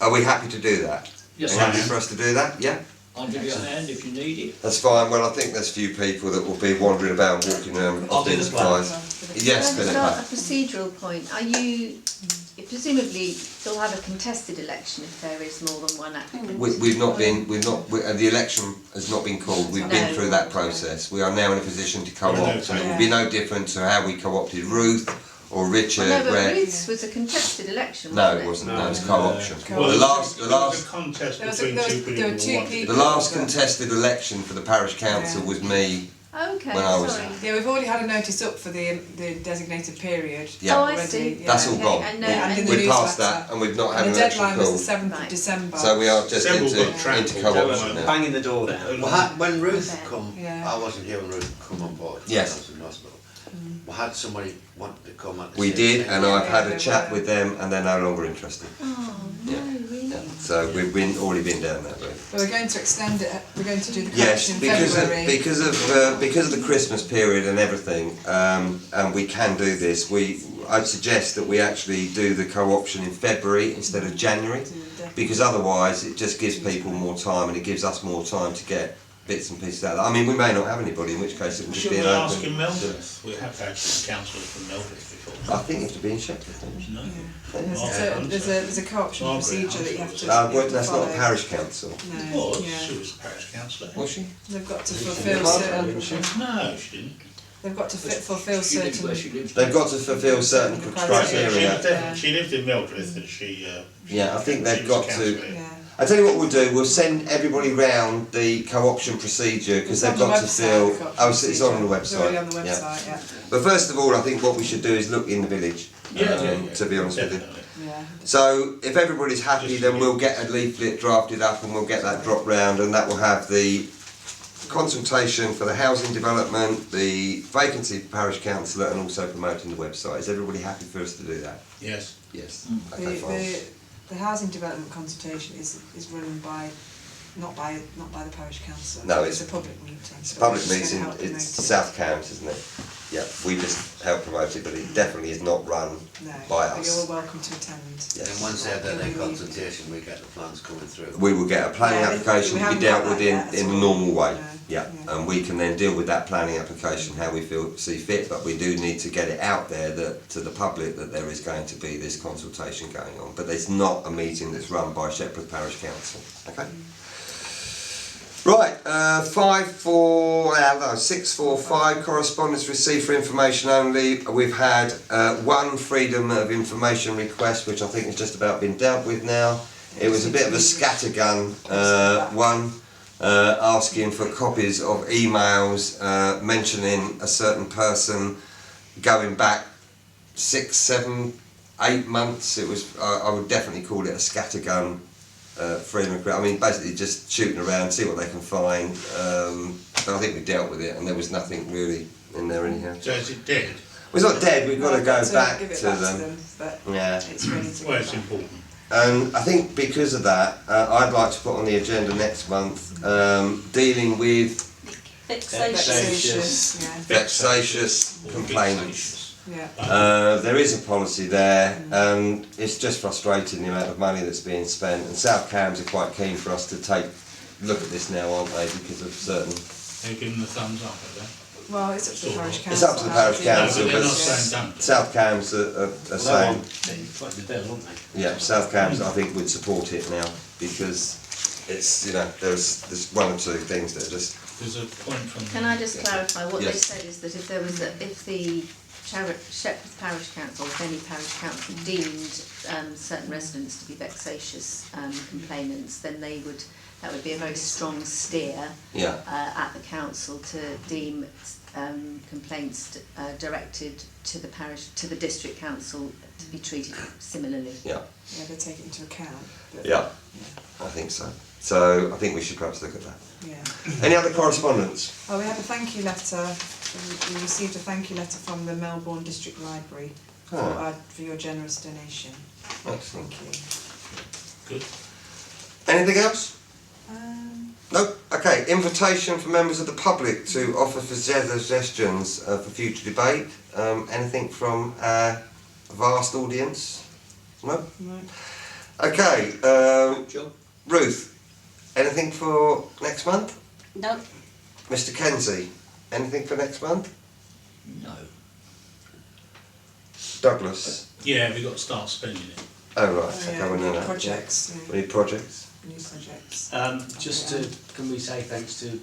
Speaker 1: Are we happy to do that?
Speaker 5: Yes,
Speaker 1: Are you
Speaker 5: I
Speaker 1: happy
Speaker 5: am.
Speaker 1: for us to do that? Yeah?
Speaker 5: I'll give you a hand if you need it.
Speaker 1: That's fine. Well, I think there's a few people that will be wandering about and walking
Speaker 5: I'll do the plan.
Speaker 1: Yes,
Speaker 6: Can I start a
Speaker 1: Philippa.
Speaker 6: procedural point? Are you, presumably, you'll have a contested election if there is more than one applicant?
Speaker 1: The election has not been called. We've been
Speaker 6: No.
Speaker 1: through that process. We are now in a position to co-opt, and it will be no different to how we co-opted Ruth or Richard.
Speaker 6: No, but
Speaker 1: where-
Speaker 6: Ruth's was a contested election,
Speaker 1: No,
Speaker 6: wasn't
Speaker 1: it
Speaker 6: it?
Speaker 1: wasn't. No, it was co-option.
Speaker 2: Well,
Speaker 1: The
Speaker 2: it
Speaker 1: last
Speaker 2: was a contest
Speaker 4: There was
Speaker 2: between
Speaker 4: there
Speaker 2: two
Speaker 4: was-
Speaker 2: people
Speaker 4: there were
Speaker 2: who
Speaker 4: two
Speaker 2: wanted
Speaker 4: people.
Speaker 1: The last contested election for the parish council was me.
Speaker 6: Okay,
Speaker 1: When I was-
Speaker 6: sorry.
Speaker 4: Yeah, we've already had a notice up for the designated period.
Speaker 1: Yeah.
Speaker 6: Oh, I
Speaker 4: already,
Speaker 6: see.
Speaker 4: yeah.
Speaker 1: That's all
Speaker 6: Okay,
Speaker 1: gone.
Speaker 6: and no-
Speaker 4: Yeah, and in the
Speaker 1: We've passed
Speaker 4: newsletter.
Speaker 1: that, and we've not had
Speaker 4: And
Speaker 1: an
Speaker 4: the
Speaker 1: election
Speaker 4: deadline was the
Speaker 1: called.
Speaker 4: 7th of
Speaker 6: Right.
Speaker 4: December.
Speaker 1: So we are just
Speaker 2: Several
Speaker 1: into
Speaker 2: got trampled.
Speaker 1: co-option now.
Speaker 9: Banging the door down.
Speaker 7: When Ruth
Speaker 6: Okay.
Speaker 7: come,
Speaker 4: Yeah.
Speaker 7: I wasn't here when Ruth come on board.
Speaker 1: Yes.
Speaker 7: I was in hospital. We had somebody want to come at the
Speaker 1: We
Speaker 7: same
Speaker 1: did,
Speaker 7: time.
Speaker 1: and I've had
Speaker 4: Yeah,
Speaker 1: a chat
Speaker 4: they
Speaker 1: with them, and they're no longer interested.
Speaker 6: Oh, no, really?
Speaker 1: Yeah. So we've already been down that route.
Speaker 4: But we're going to extend it. We're going to do the
Speaker 1: Yes,
Speaker 4: collection in
Speaker 1: because
Speaker 4: February.
Speaker 1: because of the Christmas period and everything, and we can do this. I'd suggest that we actually do the co-option in February instead of January, because otherwise it just gives people more time, and it gives us more time to get bits and pieces out of that. I mean, we may not have anybody, in which case it will just
Speaker 2: Should
Speaker 1: be
Speaker 2: we
Speaker 1: an
Speaker 2: ask
Speaker 1: open.
Speaker 2: in Meldreth? We have had councillors from Meldreth before.
Speaker 1: I think you have to be in Shepreth, don't you?
Speaker 2: No.
Speaker 4: There's a co-option
Speaker 2: Margaret
Speaker 4: procedure that you have to.
Speaker 1: Well,
Speaker 4: you have to
Speaker 1: that's not
Speaker 4: follow.
Speaker 1: a parish council.
Speaker 4: No,
Speaker 2: Was,
Speaker 4: yeah.
Speaker 2: she was a parish councillor.
Speaker 1: Was she?
Speaker 4: They've got to
Speaker 1: She
Speaker 4: fulfil
Speaker 1: was,
Speaker 4: certain.
Speaker 1: didn't she?
Speaker 2: No, she didn't.
Speaker 4: They've got to fulfil
Speaker 5: She lives where
Speaker 4: certain.
Speaker 5: she lives.
Speaker 1: They've got to fulfil certain criteria.
Speaker 2: She lived in Meldreth and she...
Speaker 1: Yeah, I think they've
Speaker 2: she was
Speaker 1: got
Speaker 2: a
Speaker 1: to.
Speaker 2: councillor.
Speaker 4: Yeah.
Speaker 1: I tell you what we'll do. We'll send everybody round the co-option procedure because
Speaker 4: It's
Speaker 1: they've
Speaker 4: on the
Speaker 1: got to
Speaker 4: website,
Speaker 1: fill.
Speaker 4: the
Speaker 1: Oh, it's on the
Speaker 4: It's already
Speaker 1: website.
Speaker 4: on the
Speaker 1: Yeah.
Speaker 4: website. Yeah.
Speaker 1: But first of all, I think what we should do is look in the village.
Speaker 2: Yeah,
Speaker 1: To be honest with you.
Speaker 2: definitely.
Speaker 4: Yeah.
Speaker 1: So if everybody's happy, then we'll get a leaflet drafted up and we'll get that dropped round, and that will have the consultation for the housing development, the vacancy for parish councillor, and also promoting the website. Is everybody happy for us to do that?
Speaker 2: Yes.
Speaker 1: Yes. Okay, fine.
Speaker 4: The housing development consultation is run by not by the parish council.
Speaker 1: No,
Speaker 4: it's
Speaker 1: it's-
Speaker 4: a public meeting.
Speaker 1: It's a
Speaker 4: but
Speaker 1: public
Speaker 4: we're just
Speaker 1: meeting,
Speaker 4: gonna help
Speaker 1: it's
Speaker 4: promote it.
Speaker 1: South Cambs, isn't it? Yeah, we just help promote it, but it definitely is not run
Speaker 4: No,
Speaker 1: by
Speaker 4: but
Speaker 1: us.
Speaker 4: you're all welcome to attend.
Speaker 1: Yes.
Speaker 7: And once they've done their consultation, we get the plans coming through.
Speaker 1: We will get a planning
Speaker 4: Yeah,
Speaker 1: application
Speaker 4: we
Speaker 1: to be
Speaker 4: haven't
Speaker 1: dealt
Speaker 4: got
Speaker 1: with
Speaker 4: that yet
Speaker 1: in
Speaker 4: at
Speaker 1: a
Speaker 4: all.
Speaker 1: normal way.
Speaker 4: No,
Speaker 1: Yeah,
Speaker 4: yeah.
Speaker 1: and we can then deal with that planning application how we see fit, but we do need to get it out there to the public that there is going to be this consultation going on. But it's not a meeting that's run by Shepreth Parish Council. Okay? Right, 645 correspondence received for information only. We've had one freedom of information request, which I think has just about been dealt with now. It was a bit of a scattergun one, asking for copies of emails mentioning a certain person going back 6, 7, 8 months. It was, I would definitely call it a scattergun. Freedom of, I mean, basically just shooting around, see what they can find. But I think we dealt with it, and there was nothing really in there anyhow.
Speaker 2: So is it dead?
Speaker 1: Well, it's not dead. We've got to go back
Speaker 4: give it
Speaker 1: to
Speaker 4: back
Speaker 1: them.
Speaker 4: but
Speaker 1: Yeah,
Speaker 4: it's ready to go
Speaker 2: Well, it's
Speaker 4: back.
Speaker 2: important.
Speaker 1: and I think because of that, I'd like to put on the agenda next month dealing with
Speaker 8: Vexatious.
Speaker 4: Yeah.
Speaker 1: vexatious complaints.
Speaker 2: Vexatious.
Speaker 4: Yeah.
Speaker 1: There is a policy there, and it's just frustrating the amount of money that's being spent. And South Cambs are quite keen for us to take look at this now, aren't they, because of certain...
Speaker 2: They're giving the thumbs up, are they?
Speaker 4: Well, it's up to the parish council.
Speaker 1: It's up to the parish council,
Speaker 2: No, but they're not
Speaker 1: but
Speaker 2: saying don't.
Speaker 1: South Cams are saying...
Speaker 9: Like the bill, aren't they?
Speaker 1: Yeah, South Cams I think would support it now, because it's, you know, there's one or two things that are just...
Speaker 2: There's a point from...
Speaker 6: Can I just clarify, what they
Speaker 1: Yes.
Speaker 6: said is that if there was if the Shepreth Parish Council, if any parish council deemed certain residents to be vexatious complainants, then that would be a very strong steer
Speaker 1: Yeah.
Speaker 6: at the council to deem complaints directed to the parish, to the district council, to be treated similarly.
Speaker 1: Yeah.
Speaker 4: Yeah, they take it into account. But
Speaker 1: Yeah, I think so. So I think we should perhaps look at that.
Speaker 4: Yeah.
Speaker 1: Any other correspondence?
Speaker 4: Oh, we had a thank you letter. We received a thank you letter from the Melbourne District Library for your generous donation.
Speaker 1: Excellent.
Speaker 4: Thank you.
Speaker 2: Good.
Speaker 1: Anything else?
Speaker 4: No.
Speaker 1: Okay, invitation for members of the public to offer suggestions for future debate. Anything from our vast audience? No?
Speaker 4: No.
Speaker 1: Okay,
Speaker 5: John?
Speaker 1: Ruth, anything for next month?
Speaker 8: No,
Speaker 1: Mr Kenzie, anything for next month?
Speaker 5: No.
Speaker 1: Douglas?
Speaker 2: Yeah, we've got to start spending it.
Speaker 1: Oh right,
Speaker 4: Oh,
Speaker 1: okay,
Speaker 4: yeah,
Speaker 1: we
Speaker 4: we
Speaker 1: know
Speaker 4: need
Speaker 1: that.
Speaker 4: projects.
Speaker 1: Yeah. We need projects.
Speaker 4: New projects.
Speaker 9: Just to, can we say thanks to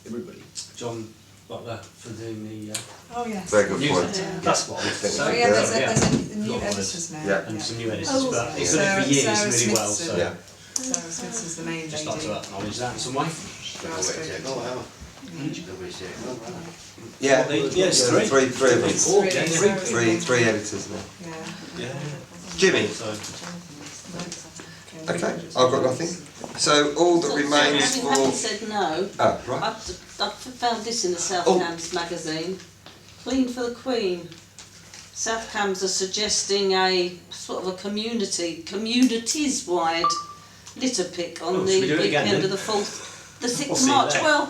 Speaker 5: Everybody.
Speaker 9: John Butler for doing the
Speaker 4: Oh yes.
Speaker 1: Very good point.
Speaker 9: newsletter? That's what I was thinking.
Speaker 4: Oh yeah, there's
Speaker 1: Yeah.
Speaker 4: a new
Speaker 9: Got one.
Speaker 4: editors now.
Speaker 1: Yeah.
Speaker 9: And some new editors,
Speaker 6: Oh.
Speaker 9: but he's done it for years
Speaker 4: Sarah
Speaker 9: really well,
Speaker 4: Smithson.
Speaker 9: so
Speaker 1: Yeah.
Speaker 4: Sarah Smithson's the main
Speaker 9: just
Speaker 4: lady.
Speaker 9: like to acknowledge that in some way.
Speaker 1: Yeah.
Speaker 9: Yes,
Speaker 1: Yeah, three of us.
Speaker 9: Four,
Speaker 4: Three,
Speaker 9: yeah,
Speaker 4: Sarah.
Speaker 1: Three editors now.
Speaker 4: Yeah.
Speaker 1: Jimmy?
Speaker 9: So,
Speaker 1: Okay, I've got nothing. So all that remains
Speaker 8: having
Speaker 1: for...
Speaker 8: said no,
Speaker 1: Oh, right.
Speaker 8: I've found this in the South
Speaker 1: Oh.
Speaker 8: Cams magazine. Clean for the Queen. South Cams are suggesting a sort of a communities-wide litter pick on
Speaker 9: Oh,
Speaker 8: the
Speaker 9: should we do it again
Speaker 8: weekend
Speaker 9: then?
Speaker 8: of the 6th
Speaker 9: We'll
Speaker 8: of
Speaker 9: see
Speaker 8: March.
Speaker 9: there.
Speaker 8: Well,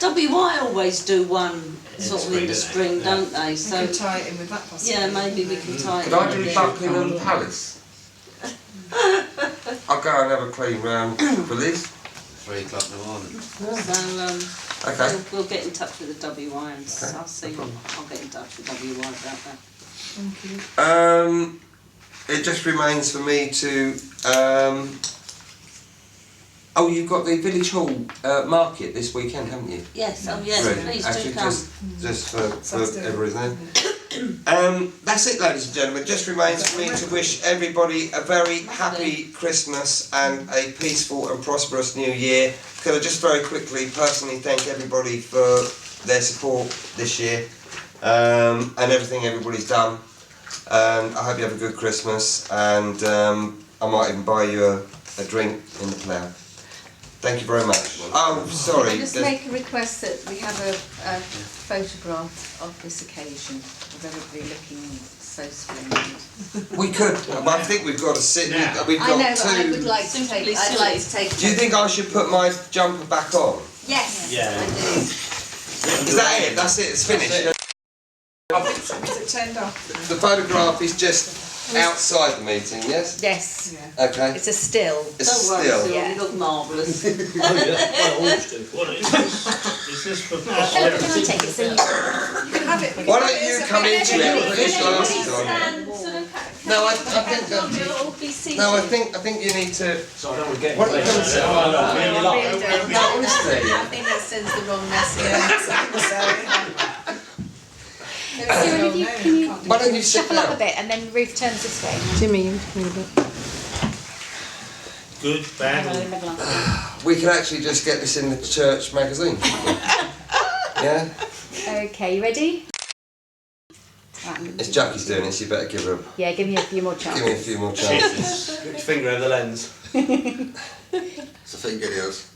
Speaker 8: WI always do one
Speaker 9: In
Speaker 8: sort of
Speaker 9: the
Speaker 8: in the
Speaker 9: spring,
Speaker 8: spring,
Speaker 9: don't they?
Speaker 8: don't they?
Speaker 4: We
Speaker 8: So
Speaker 4: could tie it in with that possibly.
Speaker 8: yeah, maybe we can tie it.
Speaker 1: Could I
Speaker 8: in
Speaker 1: do
Speaker 8: with it.
Speaker 1: Buckingham Palace? I'll go and have a clean round for Liz.
Speaker 7: 3 o'clock in the morning.
Speaker 8: So
Speaker 1: Okay.
Speaker 8: we'll get in touch with the WI and
Speaker 1: Okay,
Speaker 8: I'll see. I'll get in touch with WI about that.
Speaker 4: Thank you.
Speaker 1: It just remains for me to... oh, you've got the Village Hall market this weekend, haven't you?
Speaker 8: Yes, oh yes,
Speaker 1: Brilliant.
Speaker 8: please
Speaker 1: Actually,
Speaker 8: do come.
Speaker 1: just for
Speaker 4: Saturday.
Speaker 1: everybody's name. That's it, ladies and gentlemen. Just remains for me to wish everybody a very happy Christmas and a peaceful and prosperous New Year. Could I just very quickly personally thank everybody for their support this year and everything everybody's done. I hope you have a good Christmas, and I might even buy you a drink in the plough. Thank you very much. Oh, sorry.
Speaker 6: Can I just
Speaker 1: there's-
Speaker 6: make a request that we have a photograph of this occasion, of everybody looking so splendid.
Speaker 1: We could. I think we've got to sit.
Speaker 2: Now.
Speaker 1: We've
Speaker 6: I
Speaker 1: got
Speaker 6: know, but I
Speaker 1: two.
Speaker 6: would like to
Speaker 8: Simply
Speaker 6: take. I'd
Speaker 8: silly.
Speaker 6: like to take.
Speaker 1: Do you think I should put my jumper back on?
Speaker 6: Yes.
Speaker 9: Yeah.
Speaker 6: I do.
Speaker 1: Is that it? That's it. It's finished.
Speaker 4: Is it turned off?
Speaker 1: The photograph is just outside the meeting. Yes.
Speaker 6: Yes.
Speaker 4: Yeah.
Speaker 1: Okay.
Speaker 6: It's a still.
Speaker 1: It's
Speaker 8: Don't worry,
Speaker 1: still.
Speaker 8: Sue,
Speaker 6: Yeah.
Speaker 8: you look marvellous.
Speaker 5: Oh yeah, I always do.
Speaker 2: What is this? Is this for
Speaker 6: Can I take it so you
Speaker 4: You can have it.
Speaker 1: Why don't you come into it with these glasses on? No, I think that. No, I think you need to.
Speaker 9: so I don't want to get
Speaker 1: What do you think?
Speaker 6: No,
Speaker 1: Honestly.
Speaker 6: I think that sends the wrong message.
Speaker 3: Stuart, if you, can you
Speaker 1: Why don't you sit
Speaker 3: shuffle up a
Speaker 1: down?
Speaker 3: bit and then Ruth turns this way? Jimmy, you move it.
Speaker 2: good, bad?
Speaker 1: We can actually just get this in the church magazine. Yeah.
Speaker 3: Okay, you ready?
Speaker 1: It's Jackie's doing it, so you better give her.
Speaker 3: Yeah, give me a few more
Speaker 1: Give me a
Speaker 3: chances.
Speaker 1: few more chances.
Speaker 2: Jesus.
Speaker 9: Put your finger over the lens.
Speaker 7: It's a finger, yours.